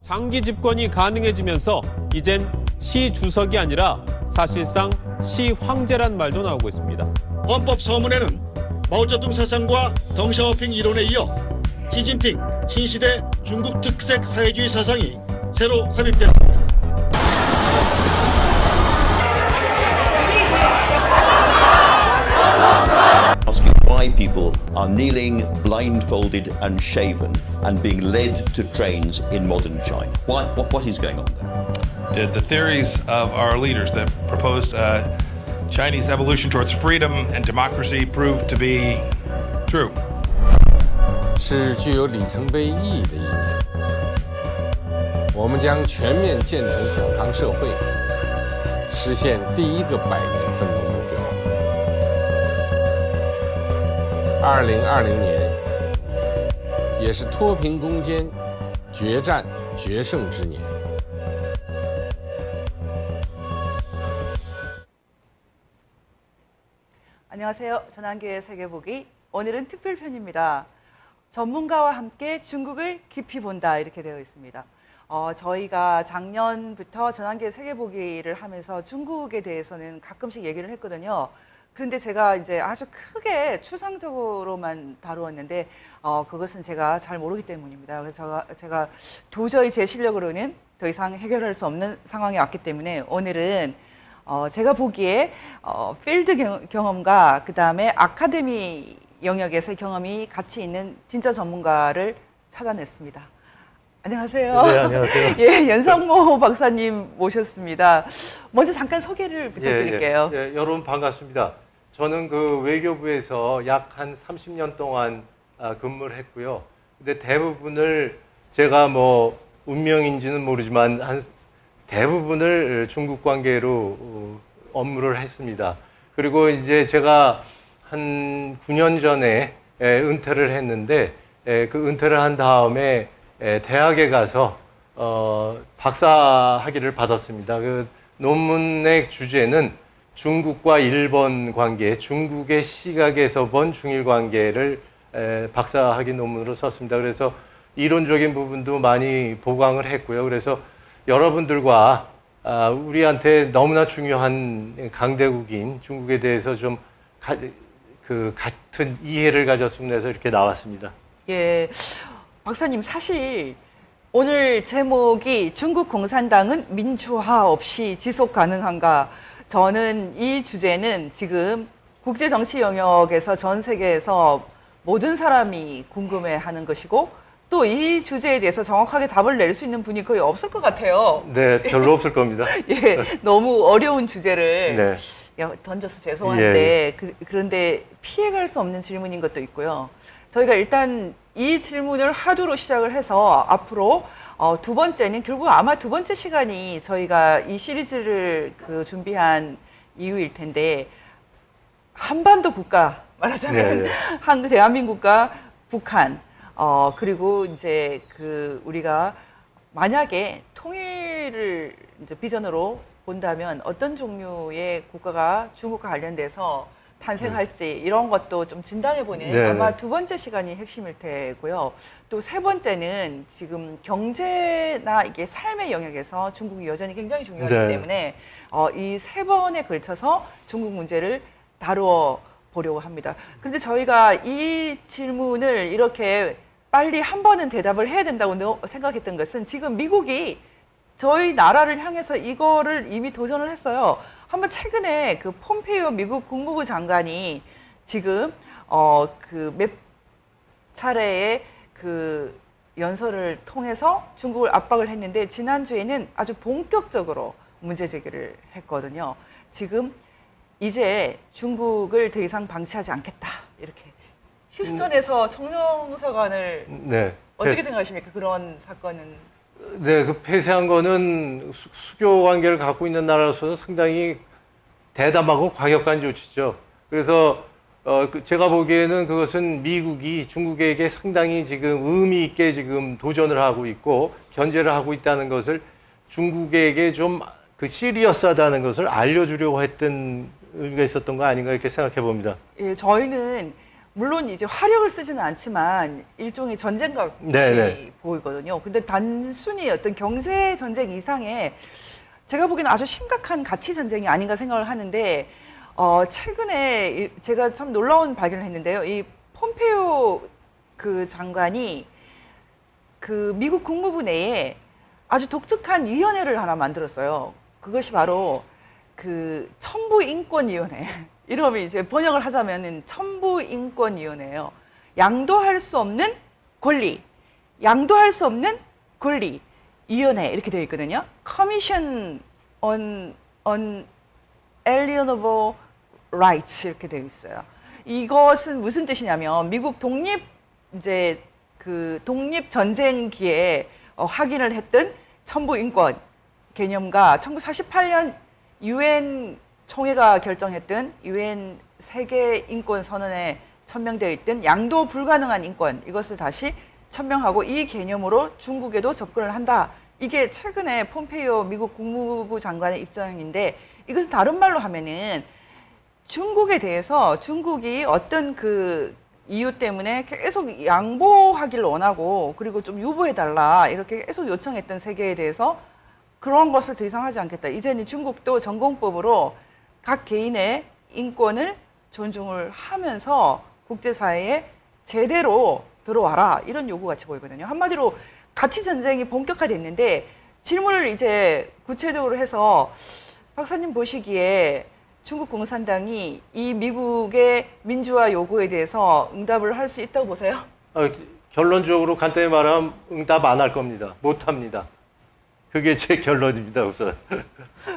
장기 집권이 가능해지면서 이젠 시 주석이 아니라 사실상 시 황제란 말도 나오고 있습니다. 헌법 서문에는 마오쩌둥 사상과 덩샤오핑 이론에 이어 시진핑 신시대 중국 특색 사회주의 사상이 새로 삽입됐습니다. Asking why people are kneeling, blindfolded and shaven and being led to trains in modern China. What is going on there? The theories of our leaders that proposed Chinese evolution towards freedom and democracy proved to be true. 是具有里程碑意义的一年。我们将全面建成小康社会，实现第一个100年奋斗目标。2020年也是脱贫攻坚、决战决胜之年。 안녕하세요. 전환기의 세계보기. 오늘은 특별편입니다. 전문가와 함께 중국을 깊이 본다 이렇게 되어 있습니다. 저희가 작년부터 전환기의 세계보기를 하면서 중국에 대해서는 가끔씩 얘기를 했거든요. 그런데 제가 이제 아주 크게 추상적으로만 다루었는데 그것은 제가 잘 모르기 때문입니다. 그래서 제가 도저히 제 실력으로는 더 이상 해결할 수 없는 상황에 왔기 때문에 오늘은 제가 보기에 필드 경험과 그다음에 아카데미 영역에서 경험이 같이 있는 진짜 전문가를 찾아냈습니다. 안녕하세요. 네, 안녕하세요. 예, 연상모 박사님 모셨습니다. 먼저 잠깐 소개를 부탁드릴게요. 예, 여러분 반갑습니다. 저는 그 외교부에서 약 한 30년 동안 근무를 했고요. 근데 대부분을 제가 뭐 운명인지는 모르지만 한 대부분을 중국 관계로 업무를 했습니다. 그리고 이제 제가 한 9년 전에 은퇴를 했는데 그 은퇴를 한 다음에 대학에 가서 박사 학위를 받았습니다. 그 논문의 주제는 중국과 일본 관계, 중국의 시각에서 본 중일 관계를 박사 학위 논문으로 썼습니다. 그래서 이론적인 부분도 많이 보강을 했고요. 그래서 여러분들과 우리한테 너무나 중요한 강대국인 중국에 대해서 좀 같은 이해를 가졌으면 해서 이렇게 나왔습니다. 예, 박사님 사실 오늘 제목이 중국 공산당은 민주화 없이 지속 가능한가? 저는 이 주제는 지금 국제 정치 영역에서 전 세계에서 모든 사람이 궁금해하는 것이고 또 이 주제에 대해서 정확하게 답을 낼 수 있는 분이 거의 없을 것 같아요. 네, 별로 없을 겁니다. 예, 너무 어려운 주제를 네. 던져서 죄송한데 그런데 피해갈 수 없는 질문인 것도 있고요. 저희가 일단 이 질문을 하두로 시작을 해서 앞으로 두 번째는 결국 아마 두 번째 시간이 저희가 이 시리즈를 준비한 이유일 텐데 한반도 국가 말하자면 네. 대한민국과 북한 그리고 이제 우리가 만약에 통일을 이제 비전으로 본다면 어떤 종류의 국가가 중국과 관련돼서 탄생할지 이런 것도 좀 진단해보는 네. 아마 두 번째 시간이 핵심일 테고요. 또 세 번째는 지금 경제나 이게 삶의 영역에서 중국이 여전히 굉장히 중요하기 네. 때문에 이 세 번에 걸쳐서 중국 문제를 다루어 보려고 합니다. 그런데 저희가 이 질문을 이렇게 빨리 한 번은 대답을 해야 된다고 생각했던 것은 지금 미국이 저희 나라를 향해서 이거를 이미 도전을 했어요. 한번 최근에 폼페이오 미국 국무부 장관이 지금 몇 차례의 연설을 통해서 중국을 압박을 했는데 지난주에는 아주 본격적으로 문제 제기를 했거든요. 지금 이제 중국을 더 이상 방치하지 않겠다 이렇게 휴스턴에서 정영사관을 어떻게 생각하십니까? 그런 사건은 네, 폐쇄한 거는 수교 관계를 갖고 있는 나라로서는 상당히 대담하고 과격한 조치죠. 그래서 제가 보기에는 그것은 미국이 중국에게 상당히 지금 의미 있게 지금 도전을 하고 있고 견제를 하고 있다는 것을 중국에게 좀 시리어스하다는 것을 알려주려고 했던 의미가 있었던 거 아닌가 이렇게 생각해 봅니다. 예, 저희는 물론 이제 화력을 쓰지는 않지만 일종의 전쟁과 같이 네네. 보이거든요. 근데 단순히 어떤 경제 전쟁 이상의 제가 보기에는 아주 심각한 가치 전쟁이 아닌가 생각을 하는데 최근에 제가 참 놀라운 발견을 했는데요. 이 폼페이오 그 장관이 그 미국 국무부 내에 아주 독특한 위원회를 하나 만들었어요. 그것이 바로 그 첨부인권위원회. 이름이 이제 번역을 하자면은 첨부인권위원회예요. 양도할 수 없는 권리, 양도할 수 없는 권리 위원회 이렇게 되어 있거든요. Commission on Alienable Rights 이렇게 되어 있어요. 이것은 무슨 뜻이냐면 미국 이제 그 독립 전쟁기에 확인을 했던 첨부인권 개념과 1948년 유엔 총회가 결정했던 유엔 세계 인권 선언에 천명되어 있던 양도 불가능한 인권 이것을 다시 천명하고 이 개념으로 중국에도 접근을 한다. 이게 최근에 폼페이오 미국 국무부 장관의 입장인데 이것은 다른 말로 하면은 중국에 대해서 중국이 어떤 그 이유 때문에 계속 양보하기를 원하고 그리고 좀 유보해달라 이렇게 계속 요청했던 세계에 대해서 그런 것을 더 이상 하지 않겠다. 이제는 중국도 전공법으로 각 개인의 인권을 존중을 하면서 국제사회에 제대로 들어와라 이런 요구 같이 보이거든요. 한마디로 가치 전쟁이 본격화됐는데 질문을 이제 구체적으로 해서 박사님 보시기에 중국 공산당이 이 미국의 민주화 요구에 대해서 응답을 할 수 있다고 보세요? 결론적으로 간단히 말하면 응답 안 할 겁니다. 못 합니다. 그게 제 결론입니다, 우선.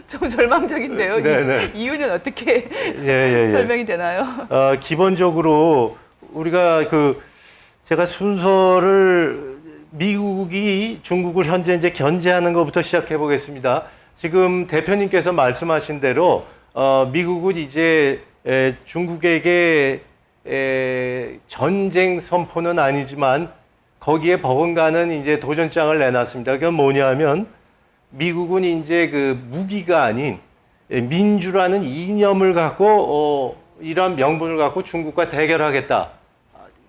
좀 절망적인데요. 네네. 이유는 어떻게 예. 설명이 되나요? 기본적으로 우리가 제가 순서를 미국이 중국을 현재 이제 견제하는 것부터 시작해 보겠습니다. 지금 대표님께서 말씀하신 대로 미국은 이제 중국에게 전쟁 선포는 아니지만 거기에 버금가는 이제 도전장을 내놨습니다. 그건 뭐냐면 미국은 이제 그 무기가 아닌 민주라는 이념을 갖고 이러한 명분을 갖고 중국과 대결하겠다.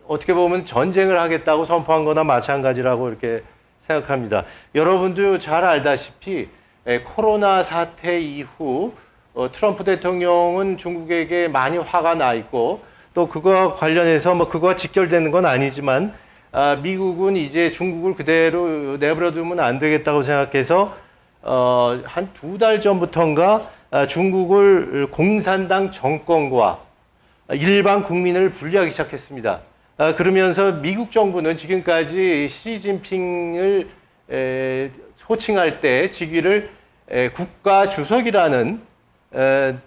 어떻게 보면 전쟁을 하겠다고 선포한 거나 마찬가지라고 이렇게 생각합니다. 여러분도 잘 알다시피 코로나 사태 이후 트럼프 대통령은 중국에게 많이 화가 나 있고 또 그거와 관련해서 그거와 직결되는 건 아니지만 미국은 이제 중국을 그대로 내버려 두면 안 되겠다고 생각해서 한 2달 전부터인가 중국을 공산당 정권과 일반 국민을 분리하기 시작했습니다. 그러면서 미국 정부는 지금까지 시진핑을 호칭할 때 직위를 국가 주석이라는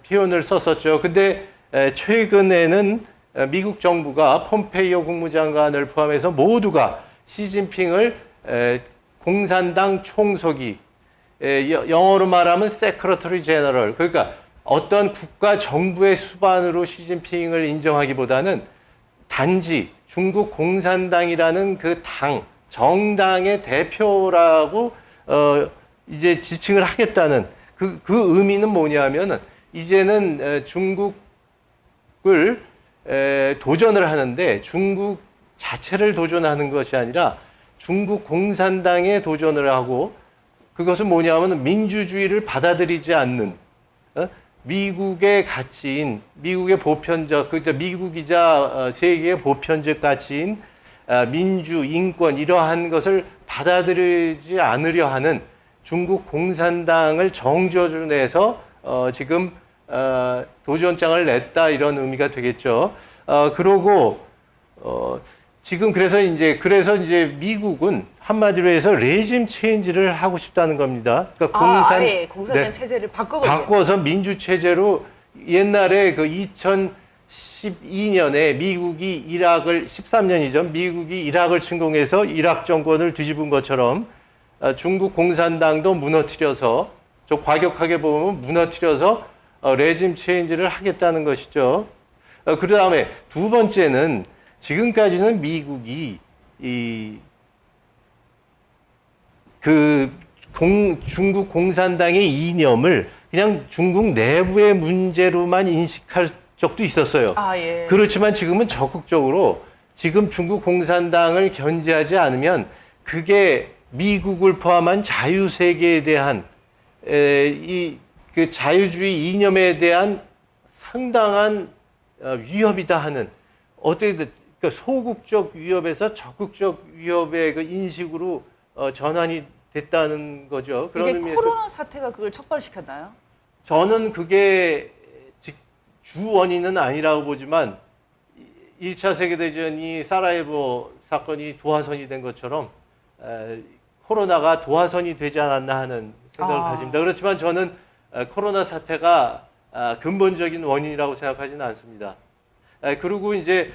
표현을 썼었죠. 근데 최근에는 미국 정부가 폼페이오 국무장관을 포함해서 모두가 시진핑을 공산당 총서기, 영어로 말하면 Secretary General, 그러니까 어떤 국가 정부의 수반으로 시진핑을 인정하기보다는 단지 중국 공산당이라는 그 정당의 대표라고 이제 지칭을 하겠다는 그 의미는 뭐냐면은 이제는 중국을 도전을 하는데 중국 자체를 도전하는 것이 아니라 중국 공산당에 도전을 하고 그것은 뭐냐면 민주주의를 받아들이지 않는 미국의 가치인 미국의 보편적 그러니까 미국이자 세계의 보편적 가치인 민주, 인권 이러한 것을 받아들이지 않으려 하는 중국 공산당을 정조준해서 지금 도전장을 냈다 이런 의미가 되겠죠. 그러고 지금 그래서 이제 미국은 한마디로 해서 레짐 체인지를 하고 싶다는 겁니다. 그러니까 아예 공산당 체제를 바꿔서 민주 체제로 옛날에 그 2012년에 미국이 이락을 13년이죠. 미국이 이락을 침공해서 이락 정권을 뒤집은 것처럼 중국 공산당도 무너뜨려서 좀 과격하게 보면 무너뜨려서 레짐 체인지를 하겠다는 것이죠. 그 다음에 두 번째는 지금까지는 미국이 중국 공산당의 이념을 그냥 중국 내부의 문제로만 인식할 적도 있었어요. 아, 예. 그렇지만 지금은 적극적으로 지금 중국 공산당을 견제하지 않으면 그게 미국을 포함한 자유세계에 대한 이 그 자유주의 이념에 대한 상당한 위협이다 하는 어떻게 그러니까 소극적 위협에서 적극적 위협의 그 인식으로 전환이 됐다는 거죠. 그런 이게 의미에서 코로나 사태가 그걸 촉발시켰나요? 저는 그게 주 원인은 아니라고 보지만 1차 세계대전이 사라예보 사건이 도화선이 된 것처럼 코로나가 도화선이 되지 않았나 하는 생각을 가집니다. 그렇지만 저는 코로나 사태가 근본적인 원인이라고 생각하지는 않습니다. 그리고 이제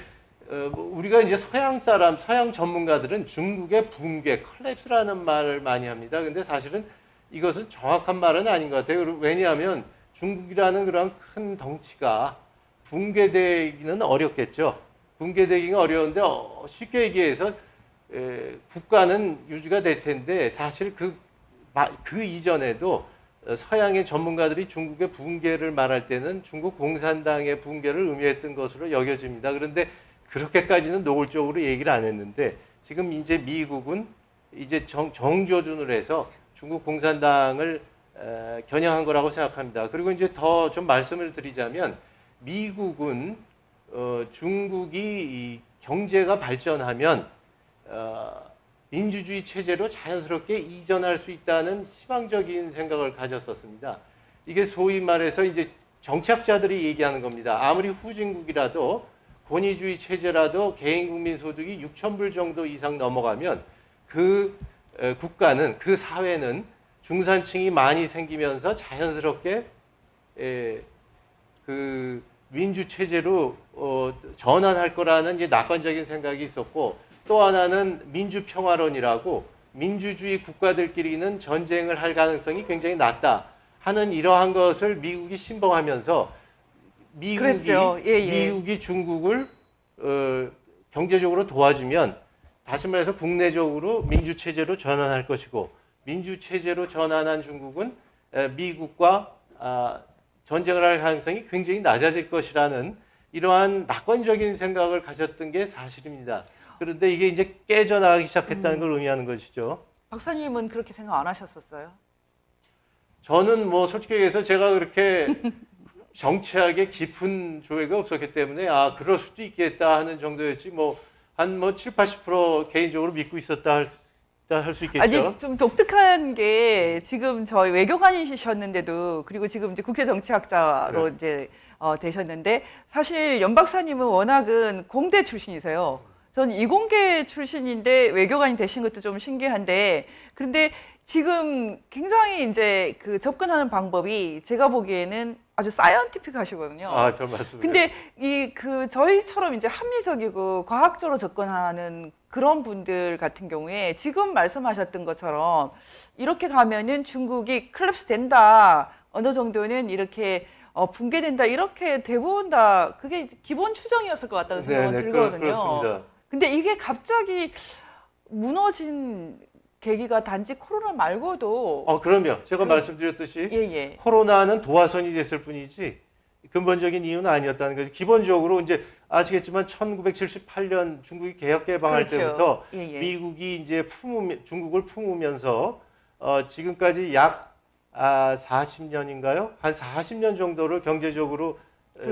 우리가 이제 서양 전문가들은 중국의 붕괴, 컬랩스라는 말을 많이 합니다. 근데 사실은 이것은 정확한 말은 아닌 것 같아요. 왜냐하면 중국이라는 그런 큰 덩치가 붕괴되기는 어렵겠죠. 붕괴되기는 어려운데 쉽게 얘기해서 국가는 유지가 될 텐데 사실 그 이전에도 서양의 전문가들이 중국의 붕괴를 말할 때는 중국 공산당의 붕괴를 의미했던 것으로 여겨집니다. 그런데 그렇게까지는 노골적으로 얘기를 안 했는데 지금 이제 미국은 이제 정조준을 해서 중국 공산당을 겨냥한 거라고 생각합니다. 그리고 이제 더 좀 말씀을 드리자면 미국은 중국이 이 경제가 발전하면 민주주의 체제로 자연스럽게 이전할 수 있다는 희망적인 생각을 가졌었습니다. 이게 소위 말해서 이제 정치학자들이 얘기하는 겁니다. 아무리 후진국이라도 권위주의 체제라도 개인 국민 소득이 6,000불 정도 이상 넘어가면 그 국가는 그 사회는 중산층이 많이 생기면서 자연스럽게 그 민주 체제로 전환할 거라는 이제 낙관적인 생각이 있었고 또 하나는 민주평화론이라고 민주주의 국가들끼리는 전쟁을 할 가능성이 굉장히 낮다 하는 이러한 것을 미국이 신봉하면서 미국이 중국을 경제적으로 도와주면 다시 말해서 국내적으로 민주체제로 전환할 것이고 민주체제로 전환한 중국은 미국과 전쟁을 할 가능성이 굉장히 낮아질 것이라는 이러한 낙관적인 생각을 가졌던 게 사실입니다. 그런데 이게 이제 깨져나가기 시작했다는 걸 의미하는 것이죠. 박사님은 그렇게 생각 안 하셨었어요? 저는 뭐 솔직히 얘기해서 제가 그렇게 정치학에 깊은 조예가 없었기 때문에 그럴 수도 있겠다 하는 정도였지 한 7, 80% 개인적으로 믿고 있었다 할 수 있겠죠. 아니 좀 독특한 게 지금 저희 외교관이셨는데도 그리고 지금 이제 국제 정치학자로 이제 되셨는데 사실 연 박사님은 워낙은 공대 출신이세요. 전 이공계 출신인데 외교관이 되신 것도 좀 신기한데 그런데 지금 굉장히 이제 그 접근하는 방법이 제가 보기에는 아주 사이언티픽 하시거든요. 별 말씀을. 근데 저희처럼 이제 합리적이고 과학적으로 접근하는 그런 분들 같은 경우에 지금 말씀하셨던 것처럼 이렇게 가면은 중국이 콜랩스 된다. 어느 정도는 이렇게 붕괴된다. 이렇게 대부분 다 그게 기본 추정이었을 것 같다는 생각이 들거든요. 그렇습니다. 근데 이게 갑자기 무너진 계기가 단지 코로나 말고도 그럼요. 제가 말씀드렸듯이 코로나는 도화선이 됐을 뿐이지 근본적인 이유는 아니었다는 거죠. 기본적으로 이제 아시겠지만 1978년 중국이 개혁 개방할 때부터 미국이 이제 중국을 품으면서 지금까지 약 40년인가요? 한 40년 정도를 경제적으로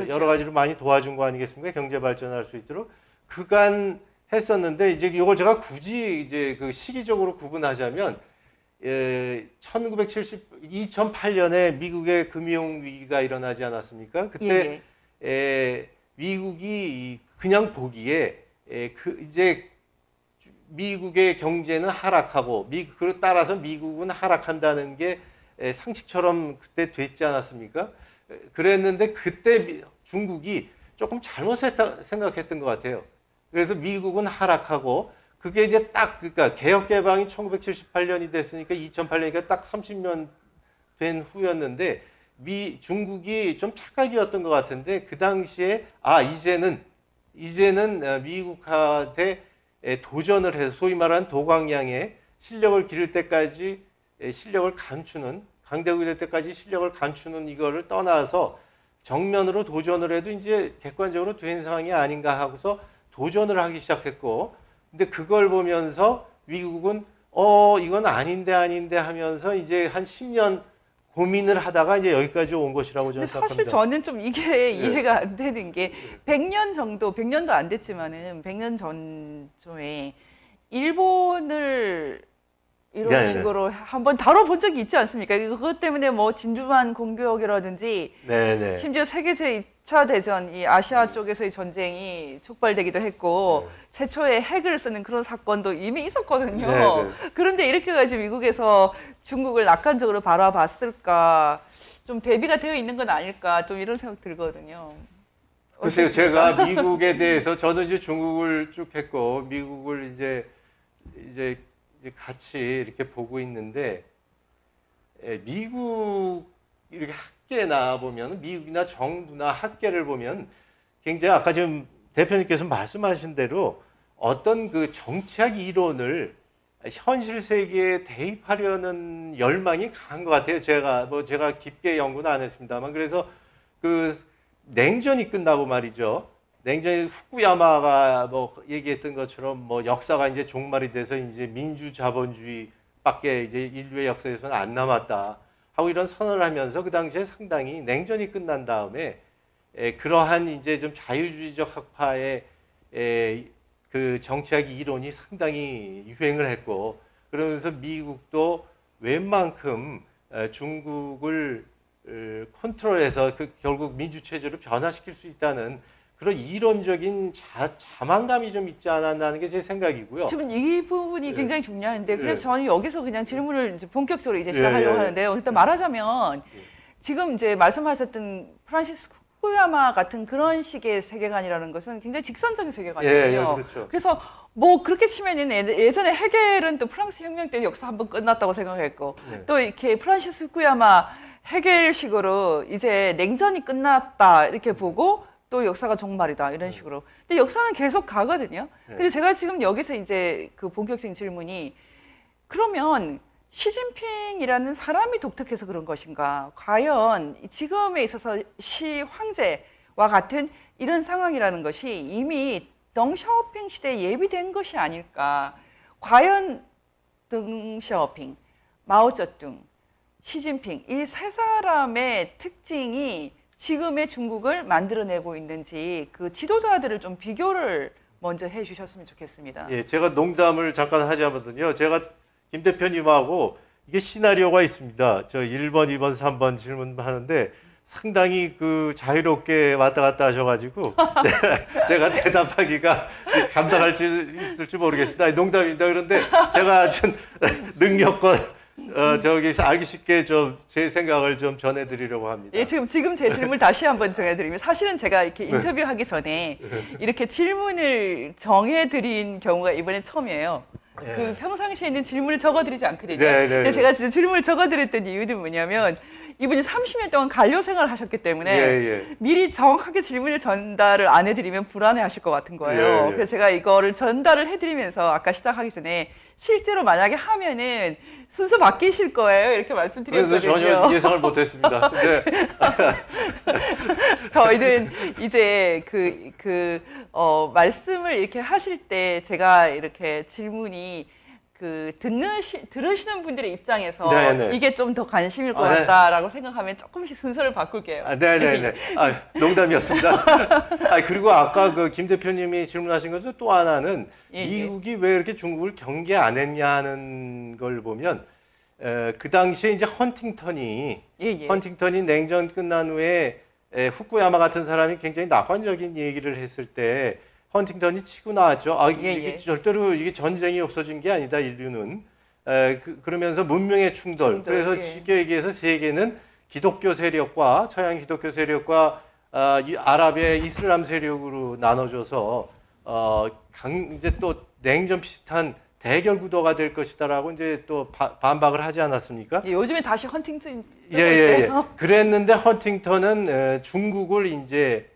여러 가지로 많이 도와준 거 아니겠습니까? 경제 발전할 수 있도록 그간 했었는데 이제 이걸 제가 굳이 이제 그 시기적으로 구분하자면 2008년에 미국의 금융 위기가 일어나지 않았습니까? 그때 미국이 그냥 보기에 이제 미국의 경제는 하락하고 따라서 미국은 하락한다는 게 상식처럼 그때 됐지 않았습니까? 그랬는데 그때 중국이 조금 잘못 생각했던 것 같아요. 그래서 미국은 하락하고 그게 이제 그러니까 개혁 개방이 1978년이 됐으니까 2008년이니까 딱 30년 된 후였는데 중국이 좀 착각이었던 것 같은데 그 당시에 이제는 미국한테 도전을 해서 소위 말하는 도광양의 실력을 기를 때까지 실력을 감추는 강대국이 될 때까지 실력을 감추는 이거를 떠나서 정면으로 도전을 해도 이제 객관적으로 된 상황이 아닌가 하고서 도전을 하기 시작했고, 근데 그걸 보면서 미국은 이건 아닌데 하면서 이제 한 10년 고민을 하다가 이제 여기까지 온 것이라고 저는 근데 사실 생각합니다. 저는 좀 이게 이해가 안 되는 게 100년 정도, 100년도 안 됐지만은 100년 전쯤에 일본을 이런 네네. 식으로 한번 다뤄본 적이 있지 않습니까? 그것 때문에 뭐 진주만 공격이라든지 네네. 심지어 세계 제2차 대전, 이 아시아 쪽에서의 전쟁이 촉발되기도 했고 최초의 핵을 쓰는 그런 사건도 이미 있었거든요. 네네. 그런데 이렇게까지 미국에서 중국을 낙관적으로 바라봤을까? 좀 대비가 되어 있는 건 아닐까? 좀 이런 생각 들거든요. 글쎄요, 어떻습니까? 제가 미국에 대해서 저는 이제 중국을 쭉 했고 미국을 이제 같이 이렇게 보고 있는데, 미국 이렇게 학계나 보면 미국이나 정부나 학계를 보면 굉장히 아까 지금 대표님께서 말씀하신 대로 어떤 그 정치학 이론을 현실 세계에 대입하려는 열망이 강한 것 같아요. 제가 깊게 연구는 안 했습니다만, 그래서 그 냉전이 끝나고 말이죠. 냉전이 후쿠야마가 뭐 얘기했던 것처럼 뭐 역사가 이제 종말이 돼서 이제 민주 자본주의밖에 이제 인류의 역사에서는 안 남았다 하고 이런 선언을 하면서 그 당시에 상당히 냉전이 끝난 다음에 그러한 이제 좀 자유주의적 학파의 그 정치학 이론이 상당히 유행을 했고, 그러면서 미국도 웬만큼 중국을 컨트롤해서 결국 민주체제로 변화시킬 수 있다는 그런 이론적인 자만감이 좀 있지 않았나는 게 제 생각이고요. 지금 이 부분이 굉장히 중요한데, 그래서 예. 저는 여기서 그냥 질문을 이제 본격적으로 이제 시작하려고 예. 하는데요. 일단 말하자면 지금 이제 말씀하셨던 프란시스 후쿠야마 같은 그런 식의 세계관이라는 것은 굉장히 직선적인 세계관이거든요. 그렇죠. 그래서 뭐 그렇게 치면은 예전에 헤겔은 또 프랑스 혁명 때 역사 한번 끝났다고 생각했고, 네. 또 이렇게 프란시스 후쿠야마 헤겔식으로 이제 냉전이 끝났다 이렇게 보고 또 역사가 종말이다 이런 식으로. 근데 역사는 계속 가거든요. 근데 제가 지금 여기서 이제 그 본격적인 질문이, 그러면 시진핑이라는 사람이 독특해서 그런 것인가? 과연 지금에 있어서 시 황제와 같은 이런 상황이라는 것이 이미 덩샤오핑 시대에 예비된 것이 아닐까? 과연 덩샤오핑, 마오쩌둥, 시진핑 이 세 사람의 특징이 지금의 중국을 만들어내고 있는지 그 지도자들을 좀 비교를 먼저 해주셨으면 좋겠습니다. 예, 제가 농담을 잠깐 하자면요. 제가 김 대표님하고 이게 시나리오가 있습니다. 저 1번, 2번, 3번 질문하는데 상당히 그 자유롭게 왔다 갔다 하셔가지고 제가 대답하기가 감당할 수 있을지 모르겠습니다. 아니, 농담입니다. 그런데 제가 좀 능력과 저기서 알기 쉽게 좀 제 생각을 좀 전해드리려고 합니다. 예, 지금 제 질문을 다시 한번 정해드리면, 사실은 제가 이렇게 인터뷰하기 전에 이렇게 질문을 정해드린 경우가 이번에 처음이에요. 예. 그 평상시에 있는 질문을 적어드리지 않거든요. 네, 네, 근데 네. 제가 진짜 질문을 적어드렸던 이유는 뭐냐면, 이분이 30년 동안 관료 생활을 하셨기 때문에 예. 미리 정확하게 질문을 전달을 안 해드리면 불안해하실 것 같은 거예요. 예. 그래서 제가 이거를 전달을 해드리면서 아까 시작하기 전에 실제로 만약에 하면은 순서 바뀌실 거예요 이렇게 그래서 말씀드렸거든요. 전혀 예상을 못했습니다. 근데 저희는 이제 말씀을 이렇게 하실 때 제가 이렇게 질문이 들으시는 분들의 입장에서 네네. 이게 좀 더 관심일 것 네. 같다라고 생각하면 조금씩 순서를 바꿀게요. 네네네. 농담이었습니다. 그리고 아까 그 김 대표님이 질문하신 것도 또 하나는 예. 미국이 왜 이렇게 중국을 경계 안 했냐 하는 걸 보면 그 당시에 이제 헌팅턴이 냉전 끝난 후에 후쿠야마 같은 사람이 굉장히 낙관적인 얘기를 했을 때 헌팅턴이 치고 나왔죠. 이게 절대로 이게 전쟁이 없어진 게 아니다, 인류는. 그러면서 문명의 충돌. 그래서 쉽게 얘기해서 세계는 기독교 세력과 서양 기독교 세력과 아랍의 이슬람 세력으로 나눠져서 이제 또 냉전 비슷한 대결 구도가 될 것이다라고 이제 또 반박을 하지 않았습니까? 요즘에 다시 헌팅턴 예. 그랬는데 헌팅턴은 중국을 이제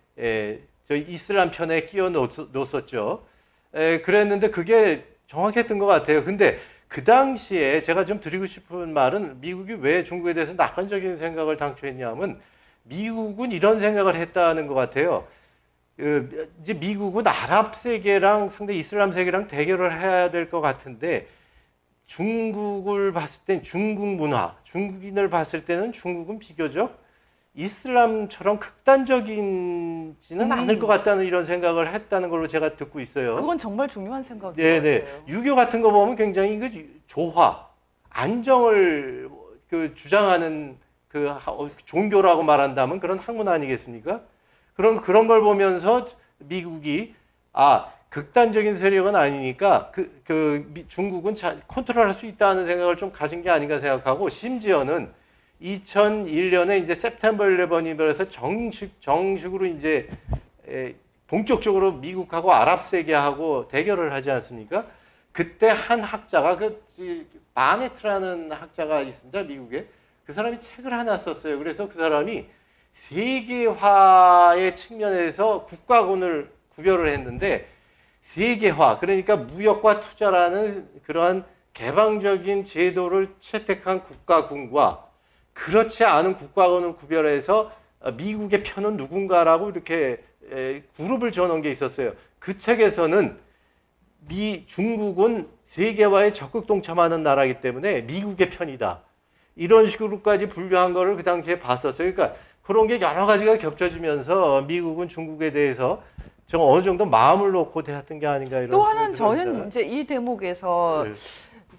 저 이슬람 편에 끼워 놓았었죠. 그랬는데 그게 정확했던 것 같아요. 근데 그 당시에 제가 좀 드리고 싶은 말은, 미국이 왜 중국에 대해서 낙관적인 생각을 당초 했냐면, 미국은 이런 생각을 했다는 것 같아요. 이제 미국은 아랍 세계랑 상대 이슬람 세계랑 대결을 해야 될 것 같은데 중국을 봤을 땐 중국 문화, 중국인을 봤을 때는 중국은 비교적 이슬람처럼 극단적인지는 않을 것 같다는 이런 생각을 했다는 걸로 제가 듣고 있어요. 그건 정말 중요한 생각인 것 네네. 같아요. 유교 같은 거 보면 굉장히 그 조화, 안정을 그 주장하는 그 종교라고 말한다면 그런 학문 아니겠습니까? 그런 걸 보면서 미국이 극단적인 세력은 아니니까 중국은 컨트롤할 수 있다는 생각을 좀 가진 게 아닌가 생각하고 심지어는 2001년에 이제 September 11이면서 정식으로 이제 본격적으로 미국하고 아랍 세계하고 대결을 하지 않습니까? 그때 한 학자가 바네트라는 학자가 있습니다, 미국에. 그 사람이 책을 하나 썼어요. 그래서 그 사람이 세계화의 측면에서 국가군을 구별을 했는데 세계화, 그러니까 무역과 투자라는 그러한 개방적인 제도를 채택한 국가군과 그렇지 않은 국가군을 구별해서 미국의 편은 누군가라고 이렇게 그룹을 지어놓은 게 있었어요. 그 책에서는 중국은 세계화에 적극 동참하는 나라이기 때문에 미국의 편이다. 이런 식으로까지 분류한 거를 그 당시에 봤었어요. 그러니까 그런 게 여러 가지가 겹쳐지면서 미국은 중국에 대해서 좀 어느 정도 마음을 놓고 대했던 게 아닌가 이런. 또 하나는 저는 이제 이 대목에서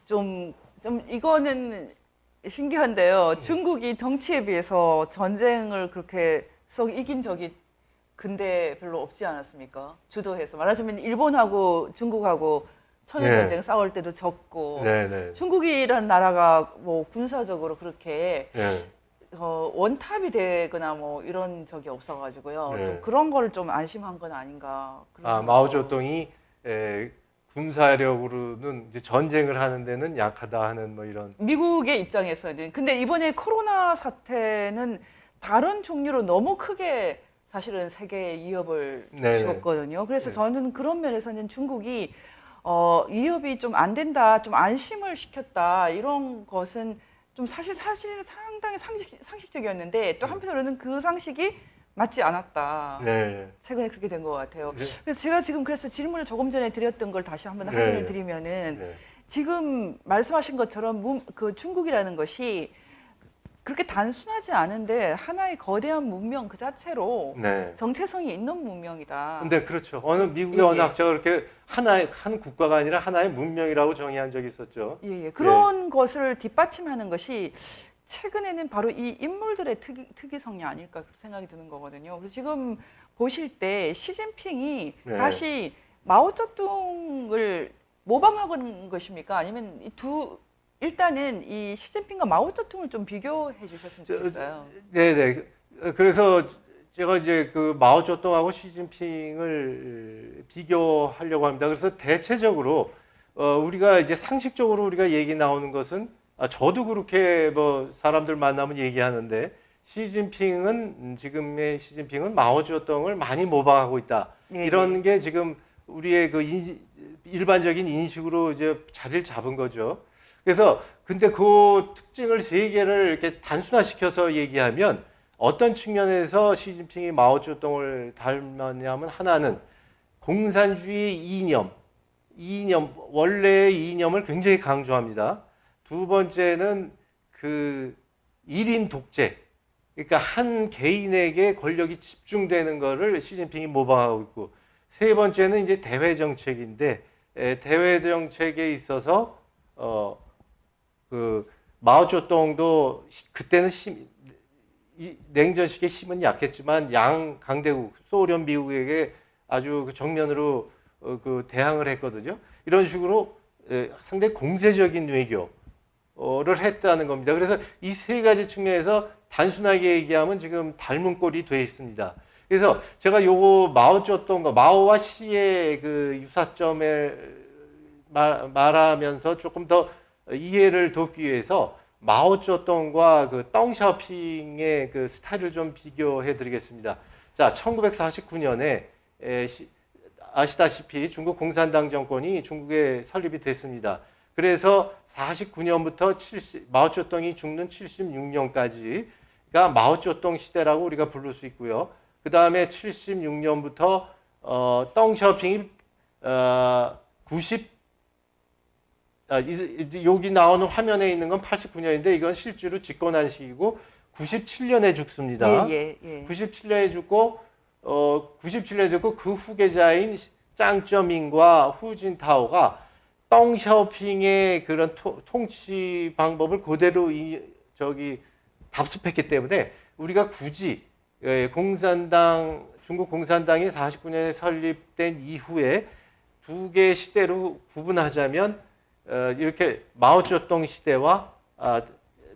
좀 이거는 신기한데요. 중국이 덩치에 비해서 전쟁을 그렇게 썩 이긴 적이 근대 별로 없지 않았습니까? 주도해서 말하자면 일본하고 중국하고 천연전쟁 싸울 때도 졌고 네네. 중국이라는 나라가 뭐 군사적으로 그렇게 네. 원탑이 되거나 뭐 이런 적이 없어가지고요. 네. 좀 그런 거를 좀 안심한 건 아닌가. 그런 생각도. 마오쩌둥이 군사력으로는 이제 전쟁을 하는 데는 약하다 하는 뭐 이런. 미국의 입장에서는. 근데 이번에 코로나 사태는 다른 종류로 너무 크게 사실은 세계에 위협을 네네. 주었거든요. 그래서 네. 저는 그런 면에서는 중국이 위협이 좀 안 된다, 좀 안심을 시켰다 이런 것은 좀 사실 상당히 상식적이었는데 또 한편으로는 그 상식이 맞지 않았다. 네. 최근에 그렇게 된 것 같아요. 네. 그래서 제가 지금 그래서 질문을 조금 전에 드렸던 걸 다시 한번 네. 확인을 드리면은 네. 지금 말씀하신 것처럼 그 중국이라는 것이 그렇게 단순하지 않은데 하나의 거대한 문명 그 자체로 네. 정체성이 있는 문명이다. 근데 그렇죠. 미국의 예, 어느 예. 학자가 그렇게 한 국가가 아니라 하나의 문명이라고 정의한 적이 있었죠. 예. 그런 것을 뒷받침하는 것이 최근에는 바로 이 인물들의 특이성이 아닐까 그렇게 생각이 드는 거거든요. 그래서 지금 보실 때 시진핑이 네. 다시 마오쩌둥을 모방하는 것입니까? 아니면 일단은 이 시진핑과 마오쩌둥을 좀 비교해 주셨으면 좋겠어요. 네네. 그래서 제가 이제 그 마오쩌둥하고 시진핑을 비교하려고 합니다. 그래서 대체적으로 우리가 이제 상식적으로 우리가 얘기 나오는 것은 저도 그렇게 뭐 사람들 만나면 얘기하는데 지금의 시진핑은 마오쩌둥을 많이 모방하고 있다. 네, 이런 게 지금 우리의 그 일반적인 인식으로 이제 자리를 잡은 거죠. 그래서 근데 그 특징을 세 개를 이렇게 단순화시켜서 얘기하면 어떤 측면에서 시진핑이 마오쩌둥을 닮았냐면 하나는 공산주의 이념, 원래의 이념을 굉장히 강조합니다. 두 번째는 그 1인 독재, 그러니까 한 개인에게 권력이 집중되는 거를 시진핑이 모방하고 있고, 세 번째는 이제 대외 정책인데 대외 정책에 있어서 그 마오쩌둥도 그때는 냉전 시기에 힘은 약했지만 양 강대국 소련 미국에게 아주 정면으로 그 대항을 했거든요. 이런 식으로 상당히 공세적인 외교를 했다는 겁니다. 그래서 이 세 가지 측면에서 단순하게 얘기하면 지금 닮은 꼴이 돼 있습니다. 그래서 제가 요거 마오쩌둥과 마오와 시의 그 유사점을 말하면서 조금 더 이해를 돕기 위해서 마오쩌둥과 그 덩샤오핑의 그 스타일을 좀 비교해 드리겠습니다. 자, 1949년에 아시다시피 중국 공산당 정권이 중국에 설립이 됐습니다. 그래서 49년부터 마오쩌둥이 죽는 76년까지 마오쩌둥 시대라고 우리가 부를 수 있고요. 그 다음에 76년부터 덩샤오핑이 90 여기 나오는 화면에 있는 건 89년인데 이건 실제로 집권한 시기고 97년에 죽습니다. 예, 예, 예. 97년에 죽고 97년에 죽고 그 후계자인 짱쩌밍과 후진타오가 덩샤오핑의 그런 통치 방법을 그대로 답습했기 때문에 우리가 굳이 중국 공산당이 49년에 설립된 이후에 두 개의 시대로 구분하자면 이렇게 마오쩌둥 시대와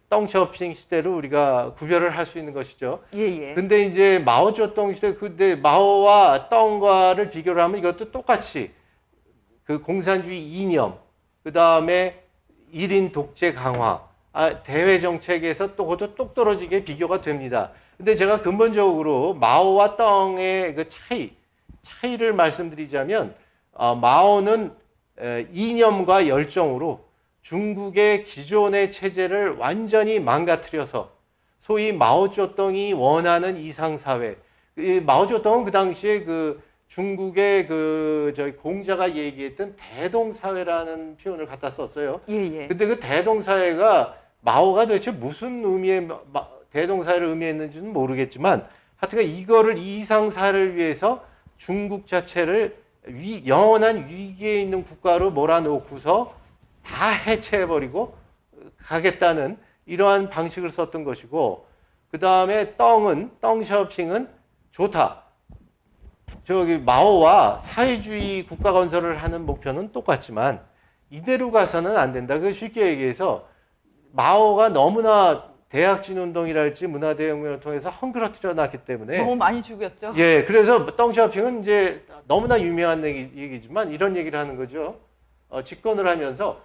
덩샤오핑 시대로 우리가 구별을 할 수 있는 것이죠. 예, 예. 근데 이제 마오쩌둥 시대, 근데 마오와 덩과를 비교를 하면 이것도 똑같이 그 공산주의 이념, 그 다음에 1인 독재 강화, 대외 정책에서 또 그것도 똑 떨어지게 비교가 됩니다. 근데 제가 근본적으로 마오와 덩의 그 차이를 말씀드리자면, 마오는 이념과 열정으로 중국의 기존의 체제를 완전히 망가뜨려서 소위 마오쩌둥이 원하는 이상사회, 마오쩌둥은 그 당시에 그 중국의 저희 공자가 얘기했던 대동사회라는 표현을 갖다 썼어요. 예, 예. 근데 그 대동사회가 마오가 도대체 무슨 의미의 대동사회를 의미했는지는 모르겠지만 하여튼 이거를 이상사를 위해서 중국 자체를 영원한 위기에 있는 국가로 몰아놓고서 다 해체해버리고 가겠다는 이러한 방식을 썼던 것이고, 그 다음에 덩샤오핑은 좋다. 저기 마오와 사회주의 국가 건설을 하는 목표는 똑같지만 이대로 가서는 안 된다. 그 쉽게 얘기해서 마오가 너무나 대약진 운동이랄지 문화대혁명을 통해서 헝그러뜨려 놨기 때문에 너무 많이 죽였죠. 예, 그래서 덩샤오핑은 이제 너무나 유명한 얘기지만 이런 얘기를 하는 거죠. 집권을 하면서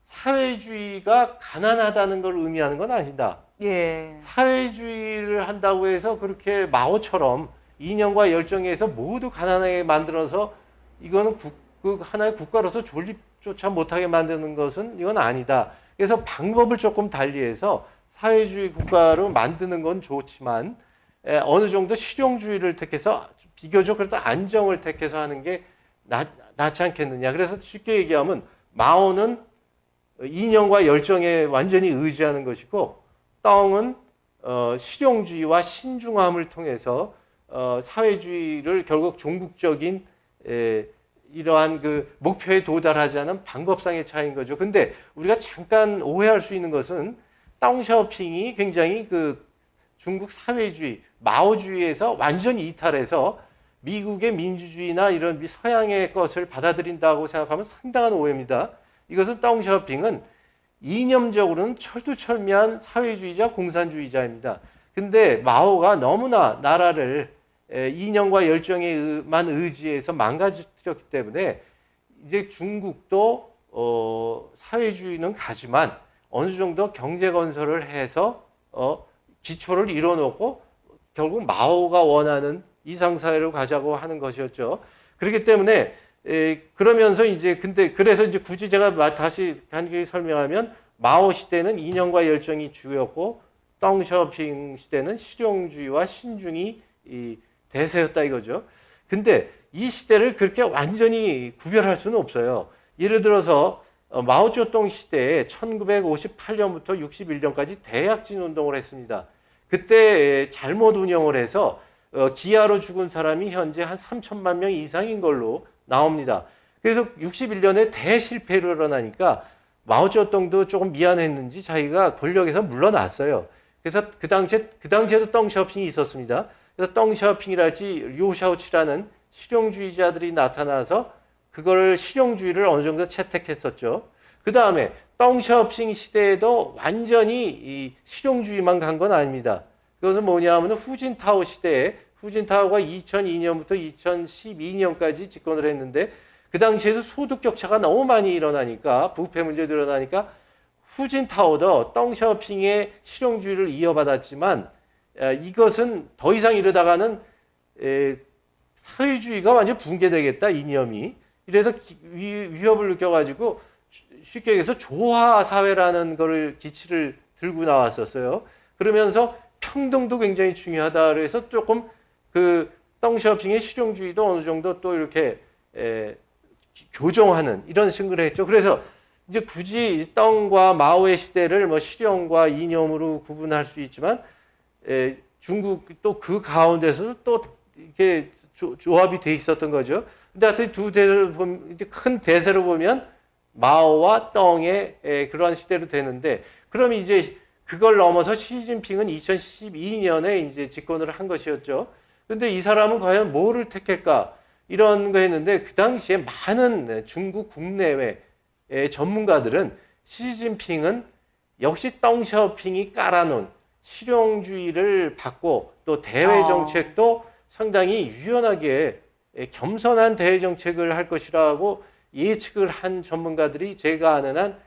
사회주의가 가난하다는 걸 의미하는 건 아니다. 예. 사회주의를 한다고 해서 그렇게 마오처럼 이념과 열정에서 모두 가난하게 만들어서 이거는 그 하나의 국가로서 존립조차 못하게 만드는 것은 이건 아니다. 그래서 방법을 조금 달리해서 사회주의 국가로 만드는 건 좋지만 어느 정도 실용주의를 택해서 비교적 그래도 안정을 택해서 하는 게 낫지 않겠느냐. 그래서 쉽게 얘기하면 마오는 이념과 열정에 완전히 의지하는 것이고, 덩은 실용주의와 신중함을 통해서 사회주의를 결국 종국적인 이러한 그 목표에 도달하지 않은 방법상의 차이인 거죠. 근데 우리가 잠깐 오해할 수 있는 것은 덩샤오핑이 굉장히 그 중국 사회주의, 마오주의에서 완전히 이탈해서 미국의 민주주의나 이런 서양의 것을 받아들인다고 생각하면 상당한 오해입니다. 이것은 덩샤오핑은 이념적으로는 철두철미한 사회주의자, 공산주의자입니다. 근데 마오가 너무나 나라를 이념과 열정에만 의지해서 망가뜨렸기 때문에 이제 중국도 사회주의는 가지만 어느 정도 경제 건설을 해서 기초를 이뤄놓고 결국 마오가 원하는 이상사회를 가자고 하는 것이었죠. 그렇기 때문에 그러면서 이제 그래서 이제 굳이 제가 다시 간결히 설명하면 마오 시대는 이념과 열정이 주였고 덩샤오핑 시대는 실용주의와 신중이 대세였다 이거죠. 근데 이 시대를 그렇게 완전히 구별할 수는 없어요. 예를 들어서 마오쩌둥 시대에 1958년부터 61년까지 대약진 운동을 했습니다. 그때 잘못 운영을 해서 기아로 죽은 사람이 현재 한 3천만 명 이상인 걸로 나옵니다. 그래서 61년에 대실패를 일어나니까 마오쩌둥도 조금 미안했는지 자기가 권력에서 물러났어요. 그래서 그 당시에도 덩샤오핑이 있었습니다. 그래서 덩샤오핑이랄지 류샤오치라는 실용주의자들이 나타나서 그걸 실용주의를 어느 정도 채택했었죠. 그 다음에 덩샤오핑 시대에도 완전히 이 실용주의만 간 건 아닙니다. 그것은 뭐냐면 후진타오 시대에 후진타오가 2002년부터 2012년까지 집권을 했는데 그 당시에도 소득 격차가 너무 많이 일어나니까 부패 문제도 일어나니까 후진타오도 덩샤오핑의 실용주의를 이어받았지만 이것은 더 이상 이러다가는 사회주의가 완전 붕괴되겠다 이념이. 이래서 위협을 느껴가지고 쉽게 얘기해서 조화 사회라는 거를 기치를 들고 나왔었어요. 그러면서 평등도 굉장히 중요하다 그래서 조금 그 덩샤오핑의 실용주의도 어느 정도 또 이렇게 교정하는 이런 식으로 했죠. 그래서 이제 굳이 덩과 마오의 시대를 뭐 실용과 이념으로 구분할 수 있지만 중국 또 그 가운데서도 또 이렇게 조합이 돼 있었던 거죠. 근데 하여튼 두 대를 보면 이제 큰 대세로 보면 마오와 덩의 그러한 시대로 되는데 그럼 이제 그걸 넘어서 시진핑은 2012년에 이제 집권을 한 것이었죠. 근데 이 사람은 과연 뭐를 택할까? 이런 거 했는데 그 당시에 많은 중국 국내외 전문가들은 시진핑은 역시 덩샤오핑이 깔아놓은 실용주의를 받고 또 대외 정책도 상당히 유연하게 겸손한 대외 정책을 할 것이라고 예측을 한 전문가들이 제가 아는 한